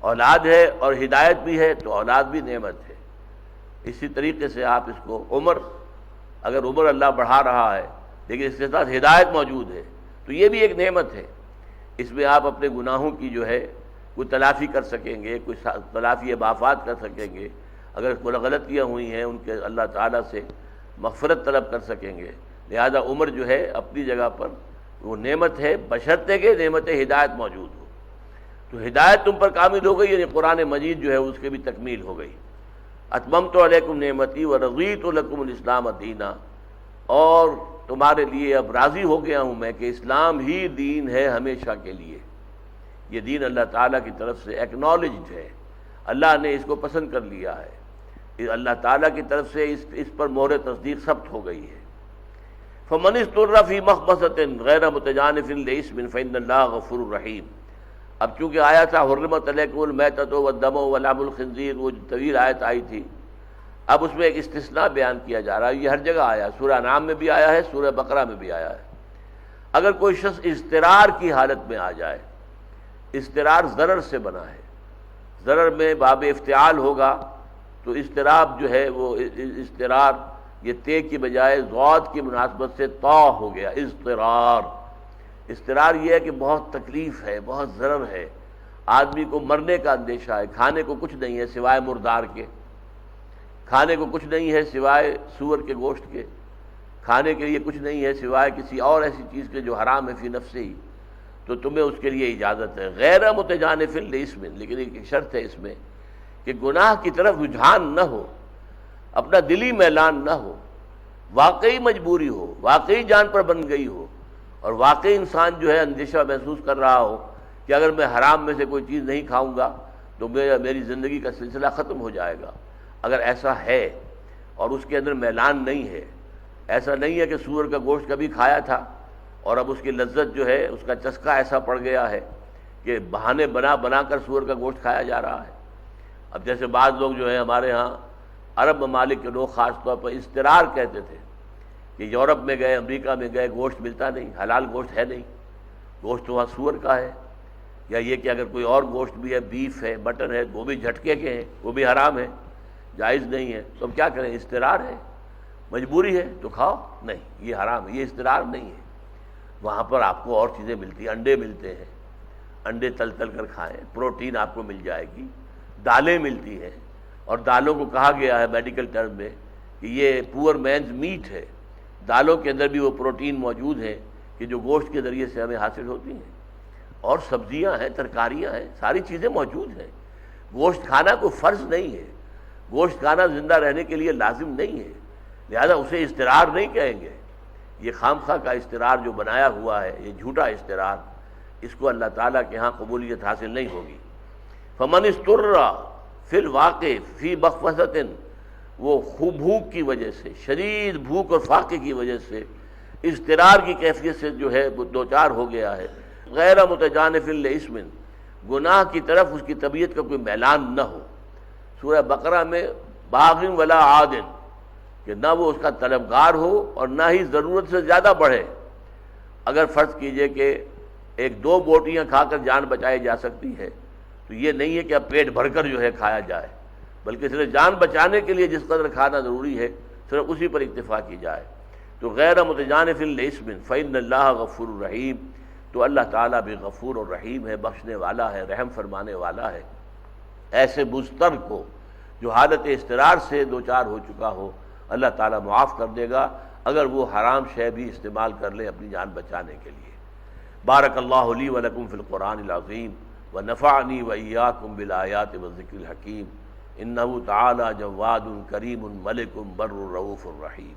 اولاد ہے اور ہدایت بھی ہے تو اولاد بھی نعمت ہے۔ اسی طریقے سے آپ اس کو اگر عمر اللہ بڑھا رہا ہے لیکن اس کے ساتھ ہدایت موجود ہے تو یہ بھی ایک نعمت ہے۔ اس میں آپ اپنے گناہوں کی جو ہے کوئی تلافی کر سکیں گے، کوئی تلافی بافات کر سکیں گے، اگر کوئی غلطیاں ہوئی ہیں ان کے اللہ تعالیٰ سے مغفرت طلب کر سکیں گے۔ لہذا عمر جو ہے اپنی جگہ پر وہ نعمت ہے، بشرطے کہ نعمت ہدایت موجود ہو۔ تو ہدایت تم پر کامل ہو گئی، یعنی قرآن مجید جو ہے اس کی بھی تکمیل ہو گئی۔ اتممت علیکم نعمتی ورضیت لکم الاسلام دینا، اور تمہارے لیے اب راضی ہو گیا ہوں میں کہ اسلام ہی دین ہے ہمیشہ کے لیے۔ یہ دین اللہ تعالیٰ کی طرف سے ایکنالجڈ ہے، اللہ نے اس کو پسند کر لیا ہے، اللہ تعالیٰ کی طرف سے اس پر مہر تصدیق ثبت ہو گئی ہے۔ فمن اضطر فی مخمصۃ غیر متجانف لإثم فإن اللہ غفور رحیم۔ اب چونکہ آیا تھا حرمت علیکم المیتۃ والدم ولحم الخنزیر، وہ جو طویل آیت آئی تھی، اب اس میں ایک استثناء بیان کیا جا رہا ہے۔ یہ ہر جگہ آیا ہے، سورہ انعام میں بھی آیا ہے، سورہ بقرہ میں بھی آیا ہے۔ اگر کوئی شخص اضطرار کی حالت میں آ جائے، اضطرار ضرر سے بنا ہے، ضرر میں باب افتعال ہوگا، تو اضطراب جو ہے وہ اضطرار یہ تے کی بجائے ضاد کی مناسبت سے طا ہو گیا، اضطرار۔ اضطرار یہ ہے کہ بہت تکلیف ہے، بہت ضرر ہے، آدمی کو مرنے کا اندیشہ ہے، کھانے کو کچھ نہیں ہے سوائے مردار کے، کھانے کو کچھ نہیں ہے سوائے سور کے گوشت کے، کھانے کے لیے کچھ نہیں ہے سوائے کسی اور ایسی چیز کے جو حرام ہے فی نفسہ ہی، تو تمہیں اس کے لیے اجازت ہے غیر متجانف لإثم۔ لیکن ایک شرط ہے اس میں کہ گناہ کی طرف رجحان نہ ہو، اپنا دلی میلان نہ ہو، واقعی مجبوری ہو، واقعی جان پر بن گئی ہو، اور واقعی انسان جو ہے اندیشہ محسوس کر رہا ہو کہ اگر میں حرام میں سے کوئی چیز نہیں کھاؤں گا تو میری زندگی کا سلسلہ ختم ہو جائے گا۔ اگر ایسا ہے اور اس کے اندر میلان نہیں ہے، ایسا نہیں ہے کہ سور کا گوشت کبھی کھایا تھا اور اب اس کی لذت جو ہے اس کا چسکا ایسا پڑ گیا ہے کہ بہانے بنا بنا کر سور کا گوشت کھایا جا رہا ہے۔ اب جیسے بعض لوگ جو ہیں ہمارے ہاں عرب ممالک کے لوگ خاص طور پر اضطرار کہتے تھے کہ یورپ میں گئے، امریکہ میں گئے، گوشت ملتا نہیں، حلال گوشت ہے نہیں، گوشت تو وہاں سور کا ہے، یا یہ کہ اگر کوئی اور گوشت بھی ہے، بیف ہے، مٹن ہے، وہ بھی جھٹکے کے ہیں، وہ بھی حرام ہے، جائز نہیں ہے، تو ہم کیا کریں؟ اضطرار ہے، مجبوری ہے تو کھاؤ، نہیں یہ حرام ہے، یہ اضطرار نہیں ہے۔ وہاں پر آپ کو اور چیزیں ملتی ہیں، انڈے ملتے ہیں، انڈے تل تل کر کھائیں، پروٹین آپ کو مل جائے گی، دالیں ملتی ہیں، اور دالوں کو کہا گیا ہے میڈیکل ٹرم میں کہ یہ پور مینز میٹ ہے، دالوں کے اندر بھی وہ پروٹین موجود ہیں کہ جو گوشت کے ذریعے سے ہمیں حاصل ہوتی ہیں، اور سبزیاں ہیں، ترکاریاں ہیں، ساری چیزیں موجود ہیں۔ گوشت کھانا کوئی فرض نہیں ہے، گوشت کھانا زندہ رہنے کے لیے لازم نہیں ہے، لہذا اسے اضطرار نہیں کہیں گے۔ یہ خام خواہ کا اضطرار جو بنایا ہوا ہے، یہ جھوٹا اضطرار، اس کو اللہ تعالیٰ کے ہاں قبولیت حاصل نہیں ہوگی۔ فمن اضطر فی الواقع فی مخمصۃ، وہ خوب بھوک کی وجہ سے، شدید بھوک اور فاقے کی وجہ سے اضطرار کی کیفیت سے جو ہے وہ دوچار ہو گیا ہے، غیر متجانف لإثم، گناہ کی طرف اس کی طبیعت کا کوئی میلان نہ ہو۔ سورہ بقرہ میں باغ ولا عاد، کہ نہ وہ اس کا طلبگار ہو اور نہ ہی ضرورت سے زیادہ بڑھے۔ اگر فرض کیجئے کہ ایک دو بوٹیاں کھا کر جان بچائی جا سکتی ہے تو یہ نہیں ہے کہ اب پیٹ بھر کر جو ہے کھایا جائے، بلکہ صرف جان بچانے کے لیے جس قدر کھانا ضروری ہے صرف اسی پر اکتفا کی جائے۔ تو غیر متجانف لإثم فإن اللہ غفور رحیم، تو اللہ تعالیٰ بھی غفور اور رحیم ہے، بخشنے والا ہے، رحم فرمانے والا ہے۔ ایسے مضطر کو جو حالت اضطرار سے دوچار ہو چکا ہو، اللہ تعالیٰ معاف کر دے گا اگر وہ حرام شے بھی استعمال کر لے اپنی جان بچانے کے لیے۔ بارک اللہ لی ولکم فی القرآن العظیم ونفعنی وإیاکم بالآیات والذکر الحکیم، انہ تعالی جواد کریم ملک بر رؤوف الرحیم۔